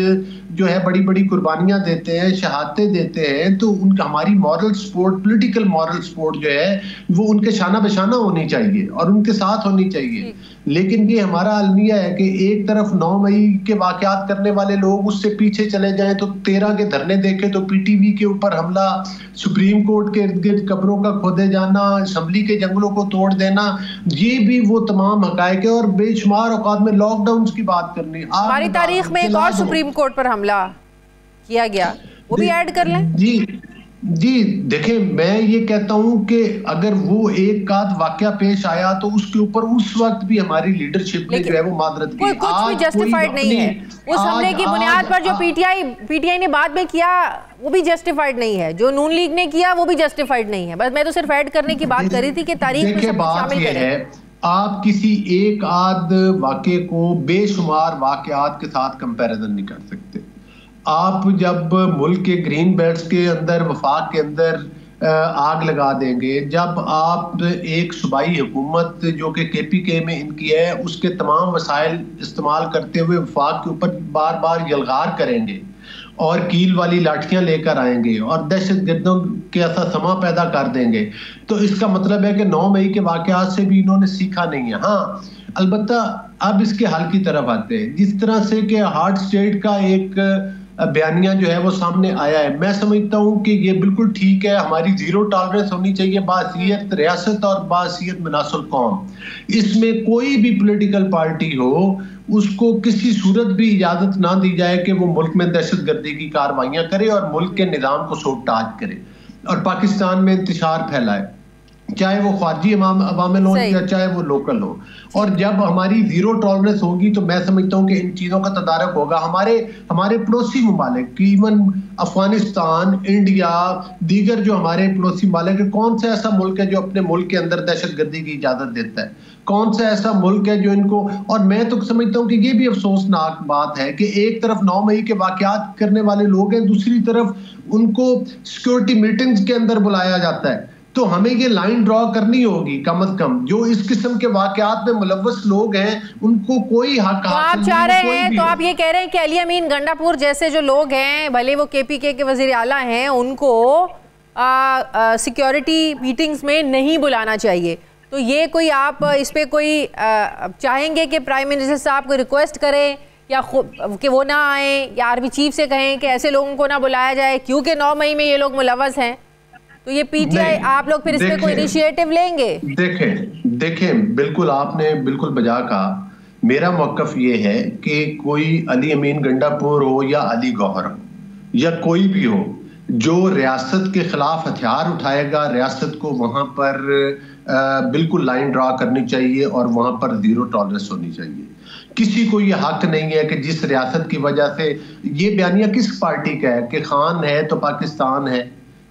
जो है बड़ी बड़ी कुर्बानियां देते हैं, शहादतें देते हैं, तो उनका हमारी moral support, political moral support जो है वो उनके शाना बशाना होनी चाहिए और उनके साथ होनी चाहिए। लेकिन ये हमारा अलमिया है कि एक तरफ 9 मई के वाक़यात करने वाले लोग उससे पीछे चले जाएं तो 13 के धरने देखे तो PTV के ऊपर हमला, सुप्रीम कोर्ट के इर्द गिर्द कब्रों का खोदे जाना, असम्बली के जंगलों को तोड़ देना, ये भी वो तमाम हकायक है। और बेशुमार औकात में लॉकडाउन की बात करनी, हमारी तारीख में एक और सुप्रीम कोर्ट पर हमला किया गया, वो भी ऐड कर लें। जी देखें, मैं ये कहता हूं कि अगर वो एक आध वाकया पेश आया तो उसके ऊपर उस वक्त भी हमारी लीडरशिप ने जो है वो मादरत की। कुछ भी जस्टिफाइड नहीं है उस हमले की बुनियाद पर जो पीटीआई ने बाद में किया। वो भी जस्टिफाइड नहीं है, जो नून लीग ने किया वो भी जस्टिफाइड नहीं है। बस मैं तो सिर्फ ऐड करने की बात कर रही थी कि तारीख में सब कुछ शामिल करें। आप किसी एक आध वाक़े को बेशुमार वाक़यात के साथ कंपैरिजन नहीं कर सकते। आप जब मुल्क के ग्रीन बेल्ट्स के अंदर, वफाक के अंदर आग लगा देंगे, जब आप एक सूबाई हुकूमत जो कि KPK में इनकी है उसके तमाम वसाइल इस्तेमाल करते हुए वफाक के ऊपर बार बार यलगार करेंगे और कील वाली लाठियां लेकर आएंगे और दहशत गर्दों के ऐसा समा पैदा कर देंगे, तो इसका मतलब है कि 9 मई के वाक़यात से भी इन्होंने सीखा नहीं है। हाँ, अलबत्ता अब इसके हल की तरफ आते हैं। जिस तरह से कि हार्ट स्टेट का एक बयानिया जो है वो सामने आया है, मैं समझता हूँ कि ये बिल्कुल ठीक है। हमारी जीरो टॉलरेंस होनी चाहिए बासियत रियासत और बासियत मनासुल कौम। इसमें कोई भी पॉलिटिकल पार्टी हो उसको किसी सूरत भी इजाजत ना दी जाए कि वो मुल्क में दहशतगर्दी की कार्रवाइयां करे और मुल्क के निज़ाम को सोबताज करे और पाकिस्तान में इंतशार फैलाए, चाहे वो खारजी अवामिल हो या चाहे वो लोकल हो। और जब हमारी जीरो टॉलरेंस होगी तो मैं समझता हूँ कि इन चीज़ों का तदारक होगा। हमारे पड़ोसी ममालिक, इवन अफगानिस्तान, इंडिया, दीगर जो हमारे पड़ोसी ममालिक है, कौन सा ऐसा मुल्क है जो अपने मुल्क के अंदर दहशतगर्दी की इजाज़त देता है? कौन सा ऐसा मुल्क है जो इनको, और मैं तो समझता हूँ कि ये भी अफसोसनाक बात है कि एक तरफ 9 मई के वाक़यात करने वाले लोग हैं, दूसरी तरफ उनको सिक्योरिटी मीटिंग्स के अंदर बुलाया जाता है। तो हमें ये लाइन ड्रॉ करनी होगी कम अज कम। जो इस किस्म के वाक़यात में मुलव्वस लोग हैं उनको कोई हक तो आप चाह रहे हैं, तो आप ये कह रहे हैं कि अली अमीन गंडापुर जैसे जो लोग हैं, भले वो KPK के वज़ीर आला हैं, उनको सिक्योरिटी मीटिंग्स में नहीं बुलाना चाहिए। तो ये कोई आप इस पे कोई चाहेंगे कि प्राइम मिनिस्टर साहब को रिक्वेस्ट करें या कि वो ना आए, या आर्मी चीफ से कहें कि ऐसे लोगों को ना बुलाया जाए क्योंकि 9 मई में ये लोग मुलव्वस हैं? तो ये PTI आप लोग फिर इसमें कोई इनिशिएटिव लेंगे? देखें बिल्कुल आपने बिल्कुल बजा कहा। मेरा मौक़िफ़ ये है कि कोई अली अमीन गंडापुर हो या अली गौहर हो या कोई भी हो, जो रियासत के खिलाफ हथियार उठाएगा, रियासत को वहां पर बिल्कुल लाइन ड्रा करनी चाहिए और वहां पर जीरो टॉलरेंस होनी चाहिए। किसी को ये हक नहीं है कि जिस रियासत की वजह से, ये बयानिया किस पार्टी का है कि खान है तो पाकिस्तान है,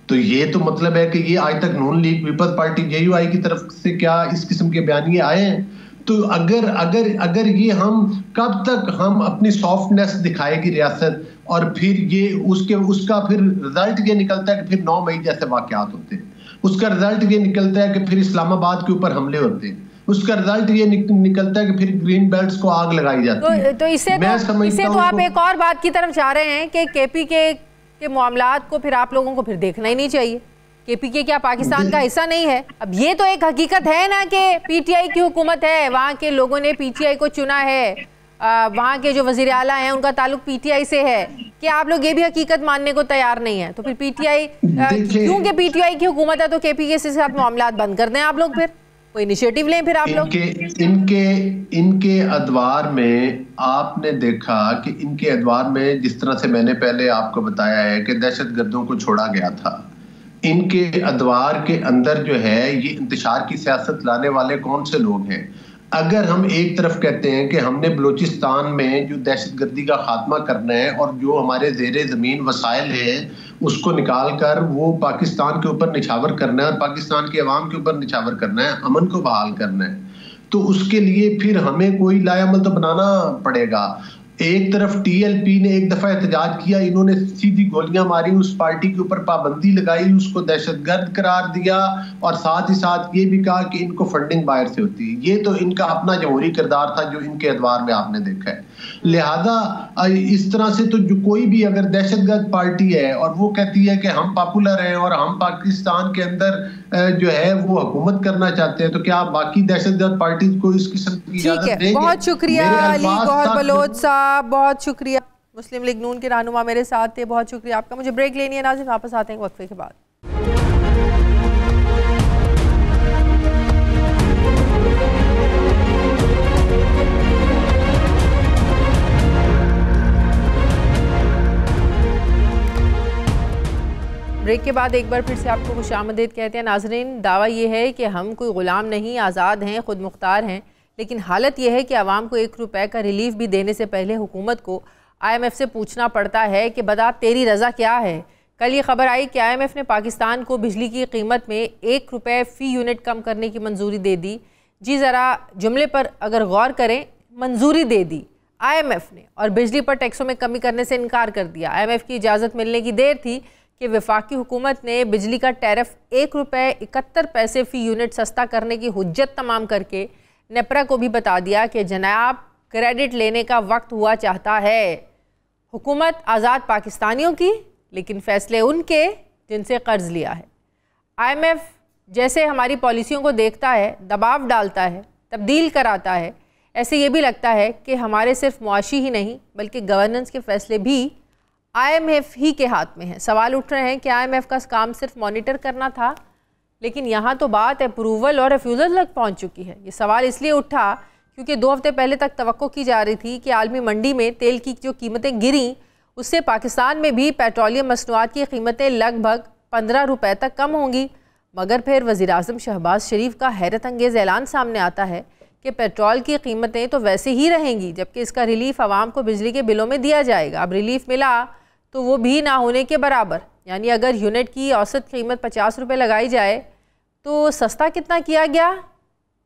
तो ये तो मतलब है कि ये आज तक नून लीग, पीपल्स पार्टी, JUI की तरफ से क्या इस किस्म के बयानिए आए हैं? तो अगर ये हम कब तक हम अपनी सॉफ्टनेस दिखाएगी रियासत, और फिर ये उसका फिर रिजल्ट ये निकलता है कि फिर 9 मई जैसे वाक़यात होते हैं, उसका रिजल्ट ये निकलता है कि फिर इस्लामाबाद के ऊपर हमले होते हैं, उसका रिजल्ट ये निकलता है कि फिर ग्रीन बेल्ट्स को आग लगाई जाती है। तो इससे तो आप एक और बात की तरफ जा रहे हैं कि KPK के मामलात को फिर आप लोगों को फिर देखना ही नहीं चाहिए। KPK क्या पाकिस्तान का हिस्सा नहीं है? अब ये तो एक हकीकत है ना कि PTI की हुकूमत है, वहाँ के लोगों ने PTI को चुना है, वहाँ के जो वज़ीर आला हैं उनका ताल्लुक PTI से है। क्या आप लोग ये भी हकीकत मानने को तैयार नहीं है? तो फिर PTI क्योंकि PTI की हुकूमत है तो KPK से साथ मामलात बंद कर दें आप लोग, फिर कोई इनिशिएटिव लें फिर आप लोग। इनके अदवार में आपने देखा कि इनके अदवार में जिस तरह से मैंने पहले आपको बताया है कि दहशतगर्दों को छोड़ा गया था, इनके अदवार के अंदर जो है ये इंतशार की सियासत लाने वाले कौन से लोग हैं? अगर हम एक तरफ कहते हैं कि हमने बलूचिस्तान में जो दहशतगर्दी का खात्मा करना है और जो हमारे ज़ेरे ज़मीन वसाइल है उसको निकाल कर वो पाकिस्तान के ऊपर निछावर करना है और पाकिस्तान के अवाम के ऊपर निछावर करना है, अमन को बहाल करना है, तो उसके लिए फिर हमें कोई लायामल तो बनाना पड़ेगा। एक तरफ TLP ने एक दफा एहतजाज किया, इन्होंने सीधी गोलियां मारी, उस पार्टी के ऊपर पाबंदी लगाई, उसको दहशतगर्द करार दिया और साथ ही साथ ये भी कहा कि इनको फंडिंग बाहर से होती है। ये तो इनका अपना जमहूरी किरदार था जो इनके अदवार में आपने देखा है। लिहाजा इस तरह से तो जो कोई भी अगर दहशतगर्द पार्टी है और वो कहती है कि हम पॉपुलर हैं और हम पाकिस्तान के अंदर जो है वो हुकूमत करना चाहते हैं, तो क्या बाकी दहशतगर्द पार्टी को इस किस्म की इजाजत देंगे? बहुत शुक्रिया अली गौहर बलोच साहब, बहुत शुक्रिया। मुस्लिम लीग नून के रहनुमा मेरे साथ थे, बहुत शुक्रिया आपका। मुझे ब्रेक लेनी है नाज़रीन, वापस आते हैं वक्फे के बाद। ब्रेक के बाद एक बार फिर से आपको खुशामदीद कहते हैं नाजरीन। दावा ये है कि हम कोई ग़ुलाम नहीं, आज़ाद हैं, ख़ुद मुख्तार हैं, लेकिन हालत यह है कि आवाम को 1 रुपए का रिलीफ भी देने से पहले हुकूमत को IMF से पूछना पड़ता है कि बता तेरी रज़ा क्या है, कल ये खबर आई कि IMF ने पाकिस्तान को बिजली की कीमत में ₹1 फ़ी यूनिट कम करने की मंजूरी दे दी। जी ज़रा जुमले पर अगर गौर करें, मंजूरी दे दी IMF ने और बिजली पर टैक्सों में कमी करने से इनकार कर दिया। IMF की इजाज़त मिलने की देर थी कि वफाकी हुकूमत ने बिजली का टैरिफ ₹1.71 फ़ी यूनिट सस्ता करने की हुज्जत तमाम करके नेपरा को भी बता दिया कि जनाब क्रेडिट लेने का वक्त हुआ चाहता है। हुकूमत आज़ाद पाकिस्तानियों की, लेकिन फ़ैसले उनके जिनसे कर्ज लिया है। IMF जैसे हमारी पॉलिसियों को देखता है, दबाव डालता है, तब्दील कराता है, ऐसे ये भी लगता है कि हमारे सिर्फ मुआशी ही नहीं बल्कि गवर्नेंस के फ़ैसले भी IMF ही के हाथ में हैं। सवाल उठ रहे हैं कि IMF का काम सिर्फ मॉनिटर करना था, लेकिन यहाँ तो बात अप्रूवल और रिफ्यूज़ल तक पहुँच चुकी है। ये सवाल इसलिए उठा क्योंकि 2 हफ्ते पहले तक तवक्को की जा रही थी कि आलमी मंडी में तेल की जो कीमतें गिरी, उससे पाकिस्तान में भी पेट्रोलियम मसनूआत की कीमतें लगभग ₹15 तक कम होंगी। मगर फिर वज़ीर-ए-आज़म शहबाज शरीफ का हैरत अंगेज़ ऐलान सामने आता है कि पेट्रोल की कीमतें तो वैसे ही रहेंगी, जबकि इसका रिलीफ आवाम को बिजली के बिलों में दिया जाएगा। अब रिलीफ मिला तो वो भी ना होने के बराबर, यानी अगर यूनिट की औसत कीमत ₹50 लगाई जाए तो सस्ता कितना किया गया?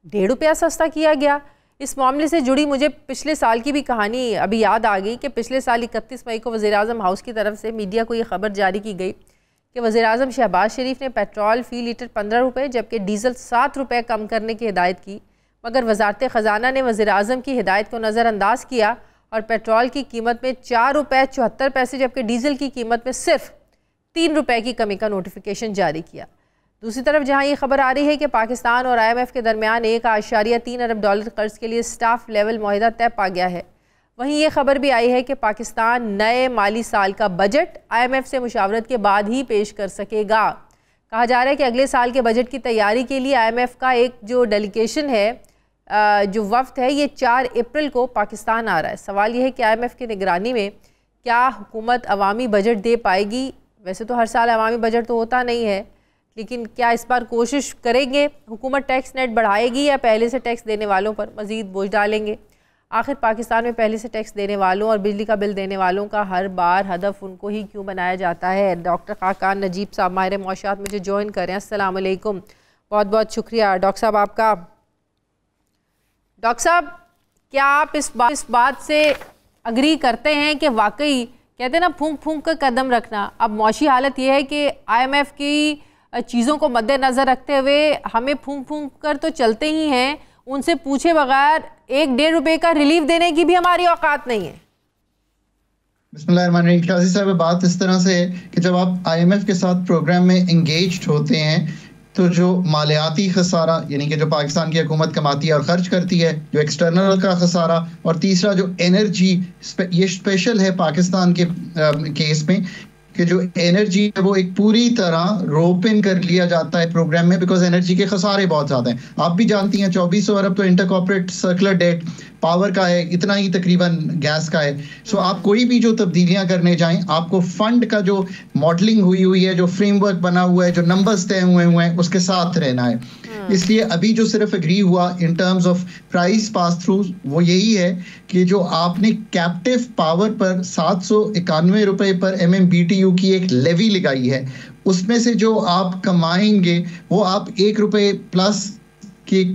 ₹1.5 सस्ता किया गया। इस मामले से जुड़ी मुझे पिछले साल की भी कहानी अभी याद आ गई कि पिछले साल 31 मई को वज़ीर-ए-आज़म हाउस की तरफ से मीडिया को ये खबर जारी की गई कि वज़ीर-ए-आज़म शहबाज शरीफ ने पेट्रोल फ़ी लीटर ₹15 जबकि डीज़ल ₹7 कम करने की हिदायत की। मगर वज़ारत ख़जाना ने वज़ीर-ए-आज़म की हिदायत को नज़रअंदाज किया और पेट्रोल की कीमत में ₹4.74 जबकि डीज़ल की कीमत में सिर्फ ₹3 की कमी का नोटिफिकेशन जारी किया। दूसरी तरफ जहां ये खबर आ रही है कि पाकिस्तान और IMF के दरमियान $1.3 अरब कर्ज के लिए स्टाफ लेवल मुआहिदा तय पा गया है, वहीं ये खबर भी आई है कि पाकिस्तान नए माली साल का बजट IMF से मुशावरत के बाद ही पेश कर सकेगा। कहा जा रहा है कि अगले साल के बजट की तैयारी के लिए IMF का एक जो डेलीगेशन है, जो वफ्द है, ये 4 अप्रैल को पाकिस्तान आ रहा है। सवाल ये है कि IMF की निगरानी में क्या हुकूमत अवामी बजट दे पाएगी? वैसे तो हर साल अवामी बजट तो होता नहीं है, लेकिन क्या इस बार कोशिश करेंगे? हुकूमत टैक्स नेट बढ़ाएगी या पहले से टैक्स देने वालों पर मज़ीद बोझ डालेंगे? आखिर पाकिस्तान में पहले से टैक्स देने वालों और बिजली का बिल देने वालों का हर बार हदफ उनको ही क्यों बनाया जाता है? डॉक्टर खाकान नजीब साहब माहिर मौशूआत मुझे ज्वाइन करें। अस्सलाम वालेकुम, बहुत बहुत शुक्रिया डॉक्टर साहब आपका। डॉक्टर साहब, क्या आप इस बात से अग्री करते हैं कि वाकई कहते हैं ना फूंक फूंक कर कदम रखना? अब मौशी हालत ये है कि IMF की चीज़ों को मद्देनज़र रखते हुए हमें फूंक फूंक कर तो चलते ही हैं, उनसे पूछे बगैर ₹1-1.5 का रिलीफ देने की भी हमारी औकात नहीं है। बिस्मिल्लाहिर्रहमानिर्रहीम। शाजी साहब, बात इस तरह से है कि जब आप IMF के साथ प्रोग्राम में इंगेज्ड होते हैं तो जो मालियाती खसारा, यानी कि जो पाकिस्तान की हुकूमत कमाती है और खर्च करती है, जो एक्सटर्नल का खसारा, और तीसरा जो एनर्जी, ये स्पेशल है पाकिस्तान के केस में कि जो एनर्जी है वो एक पूरी तरह रोप इन कर लिया जाता है प्रोग्राम में, बिकॉज एनर्जी के खसारे बहुत ज़्यादा हैं। आप भी जानती हैं 2400 अरब तो inter corporate circular debt power का है, इतना ही तकरीबन गैस का है। सो आप कोई भी जो तब्दीलियां करने जाएं, आपको फंड का जो मॉडलिंग हुई है, जो फ्रेमवर्क बना हुआ है, जो नंबर्स तय हुए हैं, उसके साथ रहना है। इसलिए अभी जो सिर्फ एग्री हुआ in terms of price pass through वो यही है कि जो आपने कैप्टिव पावर पर ₹791 पर MMBTU की एक लेवी लगाई है, उसमें से जो आप कमाएंगे वो आप ₹1 प्लस के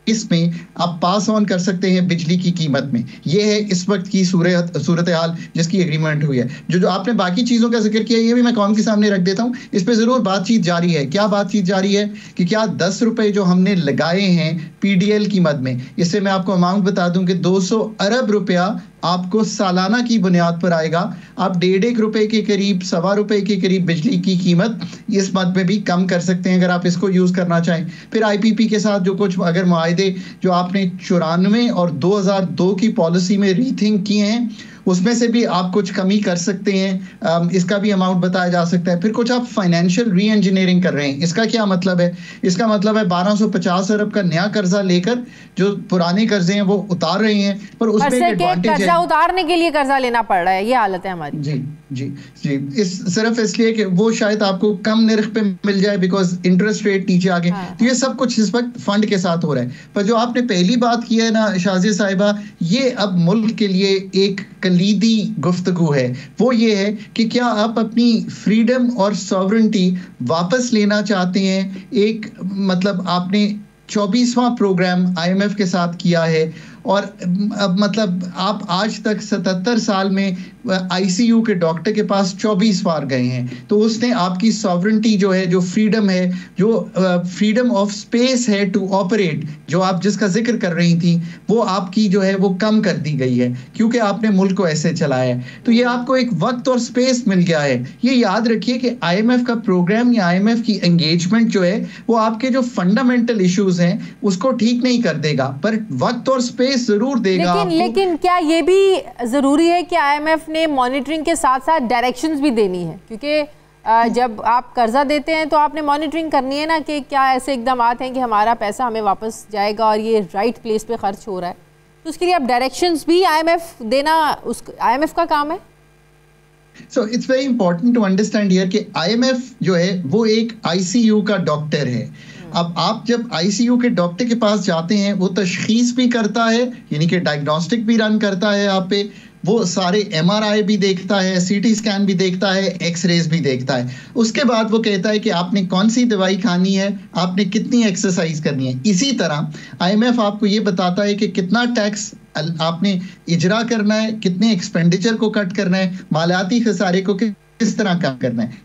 इसमें आप पास ऑन कर सकते हैं बिजली की कीमत में। ये है इस वक्त की सूरत हाल जिसकी एग्रीमेंट हुई है। जो आपने बाकी चीज़ों का जिक्र किया, ये भी मैं कौम के सामने रख देता हूँ। इस पे ज़रूर बातचीत जारी है। क्या बातचीत जारी है कि क्या ₹10 जो हमने लगाए हैं PDL की मद में, इससे मैं आपको अमाउंट बता दूं कि 200 अरब रुपया आपको सालाना की बुनियाद पर आएगा। आप ₹1.5 के करीब, ₹1.25 के करीब बिजली की कीमत इस मद में भी कम कर सकते हैं अगर आप इसको यूज़ करना चाहें। फिर IPP के साथ जो कुछ अगर मुआहदे जो आपने 94 और 2002 की पॉलिसी में रीथिंक किए हैं, उसमें से भी आप कुछ कमी कर सकते हैं, इसका भी अमाउंट बताया जा सकता है। फिर कुछ आप फाइनेंशियल री इंजीनियरिंग कर रहे हैं। इसका क्या मतलब है? इसका मतलब है 1250 अरब का नया कर्जा लेकर जो पुराने कर्जे हैं वो उतार रहे हैं, पर उसमें एक एडवांटेज है। कर्जा उतारने के लिए कर्जा लेना पड़ रहा है, ये हालत है हमारी। जी जी जी, इस सिर्फ इसलिए कि वो शायद आपको कम निर्ख पे मिल जाए बिकॉज इंटरेस्ट रेट नीचे आ गए। तो ये सब कुछ इस वक्त फंड के साथ हो रहा है। पर जो आपने पहली बात की है ना शाज़िया साहिबा, ये अब मुल्क के लिए एक कलीदी गुफ्तगू है। वो ये है कि क्या आप अपनी फ्रीडम और सॉवरेंटी वापस लेना चाहते हैं? एक मतलब आपने 24वां प्रोग्राम IMF के साथ किया है और मतलब आप आज तक 77 साल में ICU के डॉक्टर के पास 24 बार गए हैं। तो उसने आपकी सॉवरेंटी जो है, जो फ्रीडम है, जो फ्रीडम ऑफ स्पेस है टू ऑपरेट, जो आप जिसका जिक्र कर रही थी, वो आपकी जो है वो कम कर दी गई है क्योंकि आपने मुल्क को ऐसे चलाया है। तो ये आपको एक वक्त और स्पेस मिल गया है। ये याद रखिए कि IMF का प्रोग्राम या IMF की एंगेजमेंट जो है वो आपके जो फंडामेंटल इश्यूज हैं उसको ठीक नहीं कर देगा, पर वक्त और स्पेस जरूर देगा। लेकिन क्या ये भी जरूरी है कि IMF ने मॉनिटरिंग के साथ साथ डायरेक्शंस भी देनी है? क्योंकि जब आप कर्जा देते हैं तो आपने मॉनिटरिंग करनी है ना कि क्या ऐसे इकदामात हैं कि हमारा पैसा हमें वापस जाएगा और ये राइट प्लेस पे खर्च हो रहा है। तो उसके लिए आप डायरेक्शंस भी IMF देना IMF का काम है। So it's very important to understand here कि IMF जो है वो एक ICU का डॉक्टर है। अब आप जब ICU के डॉक्टर के पास जाते हैं वो तशखीस भी करता है, यानी कि डायग्नोस्टिक भी रन करता है आप पे, वो सारे MRI भी देखता है, CT स्कैन भी देखता है, एक्सरेज भी देखता है। उसके बाद वो कहता है कि आपने कौन सी दवाई खानी है, आपने कितनी एक्सरसाइज करनी है। इसी तरह IMF आपको ये बताता है कि कितना टैक्स आपने इजरा करना है, कितने एक्सपेंडिचर को कट करना है, मालियाती खसारे को किस तरह कम करना है,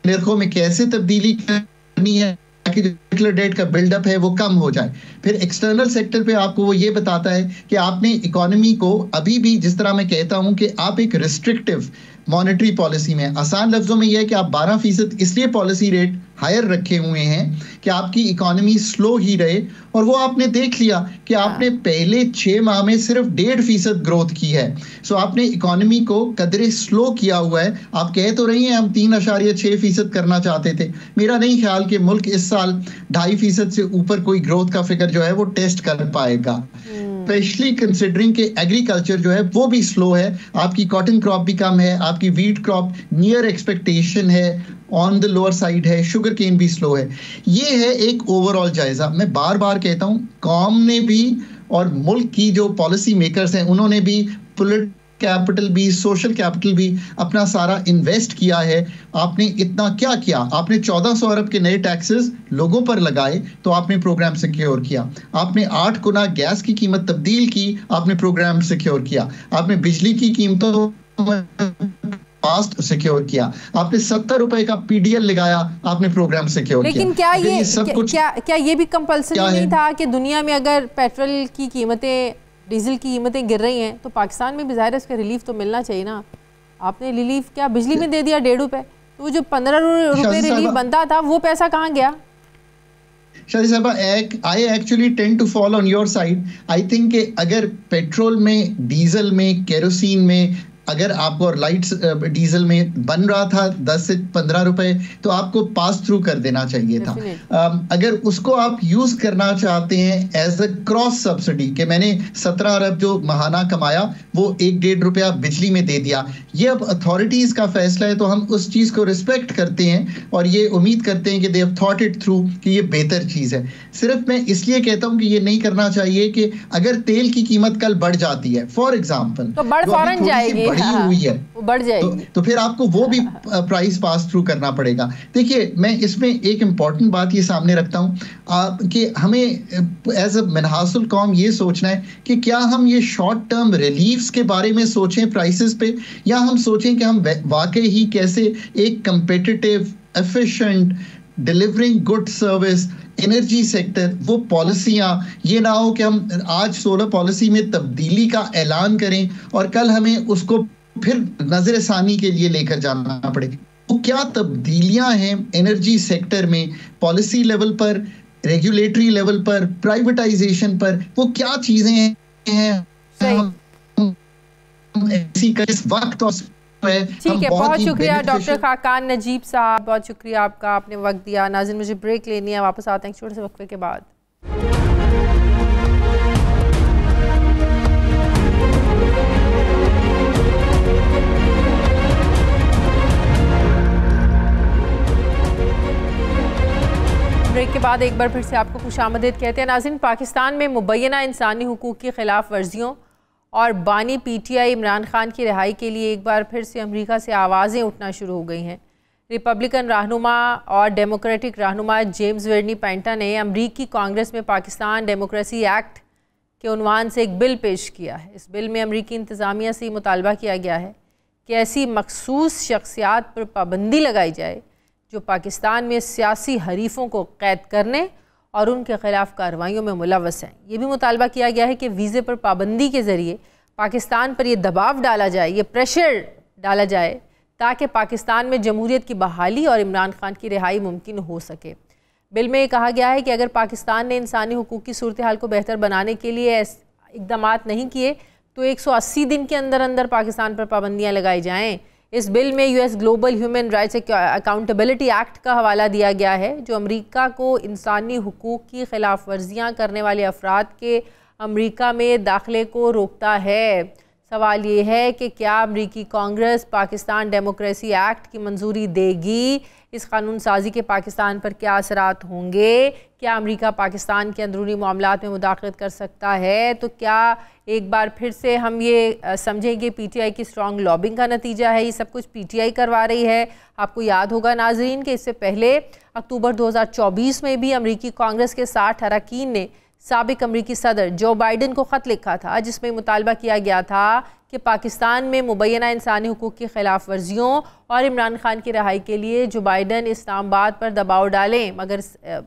निर्खों में कैसे तब्दीली करनी है ताकि जो डेट का बिल्डअप है वो कम हो जाए। फिर एक्सटर्नल सेक्टर पे आपको वो ये बताता है कि आपने इकोनॉमी को अभी भी, जिस तरह मैं कहता हूं कि आप एक रिस्ट्रिक्टिव मॉनेटरी पॉलिसी में, आसान लफ्जों में यह है कि आप 12% इसलिए पॉलिसी रेट हायर रखे हुए हैं कि आपकी इकोनॉमी स्लो ही रहे। और वो आपने देख लिया कि आपने पहले 6 माह में सिर्फ 1.5% ग्रोथ की है। सो आपने इकोनॉमी को कदरे स्लो किया हुआ है। आप कह तो रही हैं हम 3.6% करना चाहते थे। मेरा नहीं ख्याल कि मुल्क इस साल 2.5% से ऊपर कोई ग्रोथ का फिगर जो है वो टेस्ट कर पाएगा, स्पेशली कंसिडरिंग के एग्रीकल्चर जो है वो भी स्लो है। आपकी कॉटन क्रॉप भी कम है, आपकी वीट क्रॉप नियर एक्सपेक्टेशन है, ऑन द लोअर साइड है, शुगर केन भी स्लो है। ये है एक ओवरऑल जायजा। मैं बार बार कहता हूं कौम ने भी और मुल्क की जो पॉलिसी मेकर्स हैं उन्होंने भी पॉलिटिकल कैपिटल भी, सोशल कैपिटल भी अपना सारा इन्वेस्ट किया है। आपने इतना क्या किया? आपने 1400 अरब के नए टैक्सेस लोगों पर लगाए तो आपने प्रोग्राम सिक्योर किया। आपने 8 गुना गैस की कीमत तब्दील की, आपने प्रोग्राम सिक्योर किया। आपने बिजली की कीमतों फास्ट सिक्योर किया। आपने 70 रुपए का PDL लगाया, आपने प्रोग्राम सिक्योर किया। लेकिन क्या ये सब कुछ क्या ये भी कंपल्सरी नहीं था कि दुनिया में अगर पेट्रोल की कीमतें, डीजल की कीमतें गिर रही हैं तो पाकिस्तान में भी ज़ाहिर है इसका रिलीफ तो मिलना चाहिए ना? आपने रिलीफ क्या बिजली में दे दिया 1.5 रुपए, तो वो जो 15 रुपए रिलीफ बनता था वो पैसा कहाँ गया? शाज़िया साहबा, I actually tend to fall on your side. I think कि अगर पेट्रोल में, डीजल में, केरोसिन में, अगर आपको और लाइट्स डीजल में बन रहा था 10 से 15 रुपए तो आपको पास थ्रू कर देना चाहिए था। अगर उसको आप यूज करना चाहते हैं एज अ क्रॉस सब्सिडी कि मैंने 17 अरब जो महाना कमाया वो 1-1.5 रुपया बिजली में दे दिया, ये अब अथॉरिटीज का फैसला है। तो हम उस चीज को रिस्पेक्ट करते हैं और ये उम्मीद करते हैं कि they have thought it through कि ये बेहतर चीज है। सिर्फ मैं इसलिए कहता हूं कि ये नहीं करना चाहिए कि अगर तेल की कीमत कल बढ़ जाती है फॉर एग्जाम्पल, तो बढ़ फौरन जाएगी, हुई है वो बढ़ जाएगी, तो फिर आपको वो भी प्राइस पास थ्रू करना पड़ेगा। देखिए, मैं इसमें एक इंपॉर्टेंट बात ये सामने रखता हूं कि हमें एज अ मनहासुल कौम ये सोचना है कि क्या हम ये शॉर्ट टर्म रिलीफ्स के बारे में सोचें प्राइसेस पे, या हम सोचें कि हम वाकई ही कैसे एक competitive, efficient, delivering good service, energy sector, वो पॉलिसियां, ये ना हो कि हम आज सोलर पॉलिसी में तब्दीली का ऐलान करें और कल हमें उसको फिर नजरसानी के लिए लेकर जाना पड़े। वो क्या तब्दीलियां हैं एनर्जी सेक्टर में, पॉलिसी लेवल पर, रेगुलेटरी लेवल पर, प्राइवेटाइजेशन पर, वो क्या चीजें हैं ऐसी इस वक्त और ठीक है। बहुत शुक्रिया डॉक्टर खाकान नजीब साहब, बहुत शुक्रिया आपका, आपने वक्त दिया। नाज़रीन, मुझे ब्रेक लेनी है, वापस आते हैं छोटे से वक्फे के बाद। बाद एक बार फिर से आपको खुशामदीद कहते हैं। नाज़रीन, पाकिस्तान में मुबैना इंसानी हुकूक की खिलाफ वर्जियों और बानी PTI इमरान खान की रिहाई के लिए एक बार फिर से अमेरिका से आवाज़ें उठना शुरू हो गई हैं। रिपब्लिकन रहनुमा और डेमोक्रेटिक रहनुमा जेम्स वेर्नी पेंटा ने अमरीकी कांग्रेस में पाकिस्तान डेमोक्रेसी एक्ट के उन्वान से एक बिल पेश किया है। इस बिल में अमरीकी इंतज़ामिया से मुतालबा किया गया है कि ऐसी मखसूस शख्सियात पर पाबंदी लगाई जाए जो पाकिस्तान में सियासी हरीफों को कैद करने और उनके ख़िलाफ़ कार्रवाइयों में मुलव्वस हैं। ये भी मुतालबा किया गया है कि वीज़े पर पाबंदी के ज़रिए पाकिस्तान पर यह दबाव डाला जाए, ये प्रेशर डाला जाए ताकि पाकिस्तान में जमहूरियत की बहाली और इमरान खान की रिहाई मुमकिन हो सके। बिल में कहा गया है कि अगर पाकिस्तान ने इंसानी हुकूक की सूरत हाल को बेहतर बनाने के लिए इक़दाम नहीं किए तो 180 दिन के अंदर अंदर पाकिस्तान पर पाबंदियाँ लगाई जाएँ। इस बिल में US global human rights accountability act का हवाला दिया गया है, जो अमेरिका को इंसानी हुकूक की खिलाफ वर्जियाँ करने वाले अफराद के अमेरिका में दाखिले को रोकता है। सवाल ये है कि क्या अमेरिकी कांग्रेस पाकिस्तान डेमोक्रेसी एक्ट की मंजूरी देगी? इस कानून साजी के पाकिस्तान पर क्या असरात होंगे? क्या अमेरिका पाकिस्तान के अंदरूनी मामलात में मुदाखलत कर सकता है? तो क्या एक बार फिर से हम ये समझेंगे PTI की स्ट्रॉन्ग लॉबिंग का नतीजा है? ये सब कुछ PTI करवा रही है। आपको याद होगा नाजरीन कि इससे पहले अक्टूबर 2024 में भी अमेरिकी कांग्रेस के 60 अरकान ने साबिक अमरीकी सदर जो बाइडन को ख़त लिखा था, जिसमें मुतालबा किया गया था कि पाकिस्तान में मुबैना इंसानी हुकूक की खिलाफ वर्जियों और इमरान खान की रिहाई के लिए जो बाइडन इस्लामाबाद पर दबाव डालें, मगर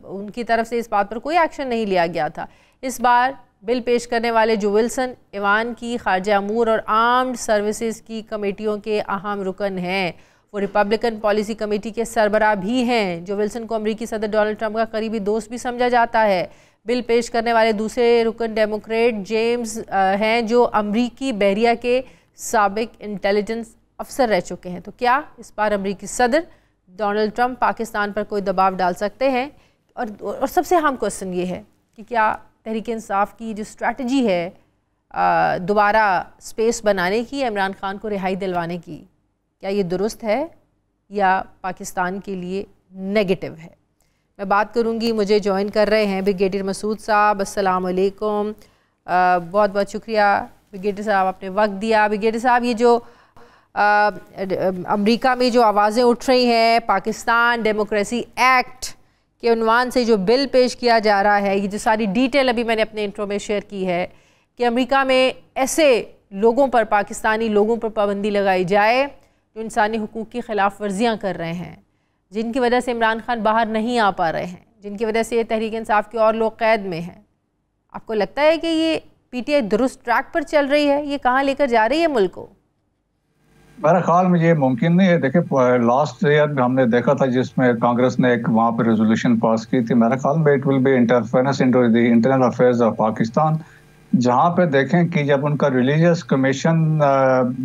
उनकी तरफ से इस बात पर कोई एक्शन नहीं लिया गया था। इस बार बिल पेश करने वाले जो विल्सन ईवान की खारजा अमूर और आर्म्ड सर्विसेज की कमेटियों के अहम रुकन हैं। वो रिपब्लिकन पॉलिसी कमेटी के सरबराह भी हैं। जो विल्सन को अमरीकी सदर डोनाल्ड ट्रंप का करीबी दोस्त भी समझा जाता है। बिल पेश करने वाले दूसरे रुकन डेमोक्रेट जेम्स हैं, जो अमरीकी बहरिया के साबिक इंटेलिजेंस अफसर रह चुके हैं। तो क्या इस बार अमरीकी सदर डोनाल्ड ट्रंप पाकिस्तान पर कोई दबाव डाल सकते हैं? और सबसे अहम क्वेश्चन ये है कि क्या तहरीक इंसाफ की जो स्ट्रैटेजी है दोबारा स्पेस बनाने की, इमरान खान को रिहाई दिलवाने की, क्या ये दुरुस्त है या पाकिस्तान के लिए नेगेटिव है? मैं बात करूंगी, मुझे ज्वाइन कर रहे हैं ब्रिगेडियर मसूद साहब। अस्सलाम वालेकुम, बहुत बहुत शुक्रिया ब्रिगेडियर साहब, आपने वक्त दिया। ब्रिगेडियर साहब, ये जो अमेरिका में जो आवाज़ें उठ रही हैं पाकिस्तान डेमोक्रेसी एक्ट के उन्वान से जो बिल पेश किया जा रहा है, ये जो सारी डिटेल अभी मैंने अपने इंट्रो में शेयर की है कि अमेरिका में ऐसे लोगों पर, पाकिस्तानी लोगों पर पाबंदी लगाई जाए जो इंसानी हुकूक की खिलाफ वर्जियाँ कर रहे हैं, जिनकी वजह से इमरान खान बाहर नहीं आ पा रहे हैं, जिनकी वजह से ये तहरीक इंसाफ के और लोग कैद में हैं। आपको लगता है कि ये PTI दुरुस्त ट्रैक पर चल रही है? ये कहाँ लेकर जा रही है मुल्क को? मेरा ख्याल में ये मुमकिन नहीं है। देखिए, लास्ट ईयर में हमने देखा था जिसमें कांग्रेस ने एक वहाँ पर रेजोल्यूशन पास की थी। मेरा ख्याल में it will be interference into the internal affairs of Pakistan, जहाँ पे देखें कि जब उनका रिलीजियस कमीशन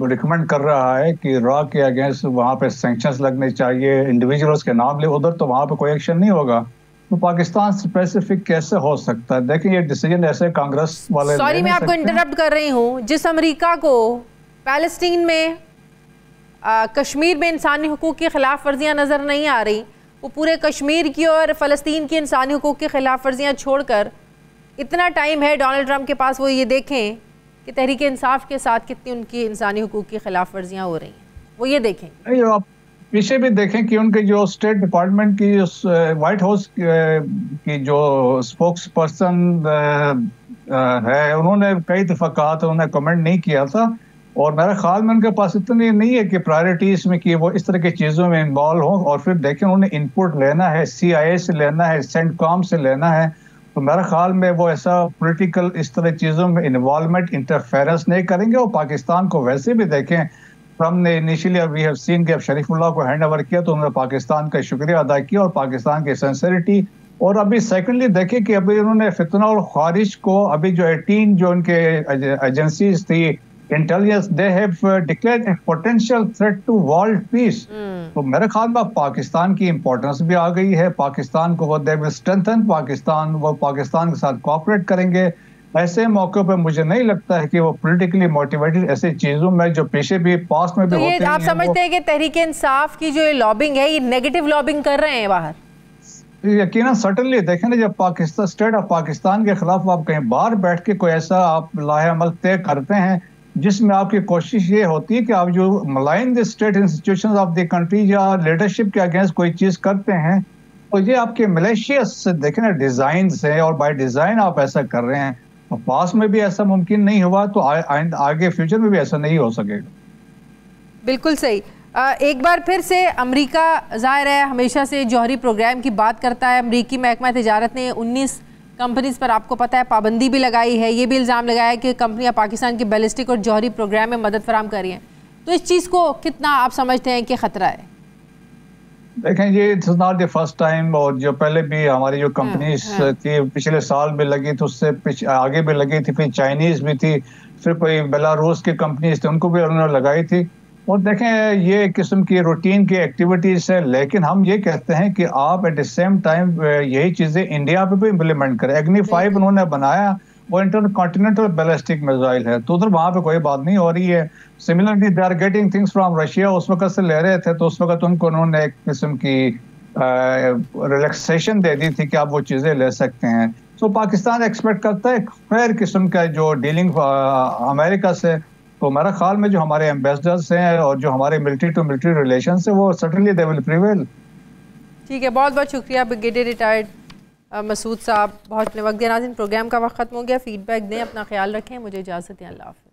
रिकमेंड कर रहा है कि इराक के अगेंस्ट वहाँ पे सैंक्शंस लगने चाहिए, इंडिविजुअल्स के नाम ले, उधर तो वहाँ पे कोई एक्शन नहीं होगा, तो पाकिस्तान स्पेसिफिक कैसे हो सकता है? देखिए, ये डिसीजन ऐसे कांग्रेस वाले, सॉरी मैं आपको इंटरप्ट कर रही हूँ, जिस अमेरिका को पैलेस्टीन में कश्मीर में इंसानी हुकूक की खिलाफ वर्जियाँ नज़र नहीं आ रही, वो पूरे कश्मीर की और फ़लस्तीन की इंसानी हुकूक की खिलाफ वर्जियाँ छोड़कर इतना टाइम है डोनाल्ड ट्रंप के पास, वो ये देखें कि तहरीक इंसाफ के साथ कितनी उनकी इंसानी हुकूक की खिलाफ वर्जियाँ हो रही हैं, वो ये देखें। नहीं, आप पीछे भी देखें कि उनके जो स्टेट डिपार्टमेंट की, वाइट हाउस की जो स्पोक्स पर्सन है, उन्होंने कई दफ़ा कहा था, उन्होंने कमेंट नहीं किया था, और मेरे ख्याल में उनके पास इतनी नहीं है कि प्रायोरिटीज में कि वो इस तरह की चीज़ों में इन्वॉल्व हों। और फिर देखें, उन्हें इनपुट लेना है, CIA से लेना है, सेंटकॉम से लेना है, तो मेरा ख्याल में वो ऐसा पॉलिटिकल इस तरह चीज़ों में इन्वॉल्वमेंट, इंटरफेरेंस नहीं करेंगे। और पाकिस्तान को वैसे भी देखें, ट्रम्प ने इनिशियली वी हैव सीन कि अब शरीफुल्लाह को हैंड ओवर किया तो उन्होंने पाकिस्तान का शुक्रिया अदा किया और पाकिस्तान की सिंसियरिटी। और अभी सेकेंडली देखें कि अभी उन्होंने फितना और खारिज को, अभी जो 18 जो उनके एजेंसीज थी intelligence, they have declared a potential threat to world peace. तो मेरे ख्याल में पाकिस्तान की इंपॉर्टेंस भी आ गई है। पाकिस्तान को वो दे विल स्ट्रेंथन पाकिस्तान, वो पाकिस्तान के साथ कोऑपरेट करेंगे। ऐसे मौके पर मुझे नहीं लगता है कि वो पॉलिटिकली मोटिवेटेड ऐसे चीजों में जो पीछे भी पास्ट में भी होते हैं। आप समझते हैं कि तहरीक इंसाफ की जो लॉबिंग है, ये नेगेटिव लॉबिंग कर रहे हैं बाहर? यकीनन सर्टनली देखें ना, जब पाकिस्तान स्टेट ऑफ पाकिस्तान के खिलाफ आप कहीं बाहर बैठ के कोई ऐसा आप लाहे अमल तय करते हैं जिसमें आपकी कोशिश ये होती है कि आप जो malign the state institutions of the country या लीडरशिप के अगेंस्ट कोई चीज़ करते हैं, तो ये आपके मलेशियस से देखें ना डिज़ाइन से, और बाय डिज़ाइन आप ऐसा कर रहे हैं। और पास में भी ऐसा मुमकिन नहीं हुआ तो आगे फ्यूचर में भी ऐसा नहीं हो सकेगा। बिल्कुल सही। एक बार फिर से अमेरिका ज़ाहिर है हमेशा से जौहरी प्रोग्राम की बात करता है। अमेरिकी महकमा तिजारत ने 19 कंपनीज़ पर आपको पता है पाबंदी भी लगाई है। ये भी इल्ज़ाम लगाया है कि कंपनियां पाकिस्तान के बैलिस्टिक और जौहरी प्रोग्राम में मदद फराम कर रही हैं। तो इस चीज़ को कितना आप समझते हैं कि ख़तरा है? देखें, ये it's not the first time, और जो पहले भी हमारी जो कंपनीज थी पिछले साल भी लगी थी, उससे आगे भी लगी थी, फिर चाइनीज़ भी थी, फिर कोई बेलारूस की कंपनीज थी उनको भी उन्होंने लगाई थी। और देखें, ये एक किस्म की रूटीन की एक्टिविटीज़ है, लेकिन हम ये कहते हैं कि आप एट द सेम टाइम यही चीज़ें इंडिया पे भी इम्प्लीमेंट करें। एग्नी 5 उन्होंने बनाया, वो इंटरकॉन्टिनेंटल बैलिस्टिक मिसाइल है, तो उधर वहाँ पे कोई बात नहीं हो रही है। Similarly they are getting things from Russia, उस वक्त से ले रहे थे, तो उस वक्त उनको उन्होंने एक किस्म की रिलैक्सेशन दे दी थी कि आप वो चीज़ें ले सकते हैं। तो पाकिस्तान एक्सपेक्ट करता है फेयर किस्म का जो डीलिंग अमेरिका से। तो मेरा ख्याल में जो हमारे एम्बेसडर्स हैं और जो हमारे मिलिट्री टू मिलिट्री रिलेशंस है, वो सर्टेनली दे विल प्रिवेल। ठीक है, बहुत बहुत शुक्रिया ब्रिगेडियर रिटायर्ड मसूद साहब, बहुत अपने वक्त दिया। नाज़रीन, प्रोग्राम का वक्त खत्म हो गया। फीडबैक दें, अपना ख्याल रखें, मुझे इजाज़त दें, अल्लाह हाफ़िज़।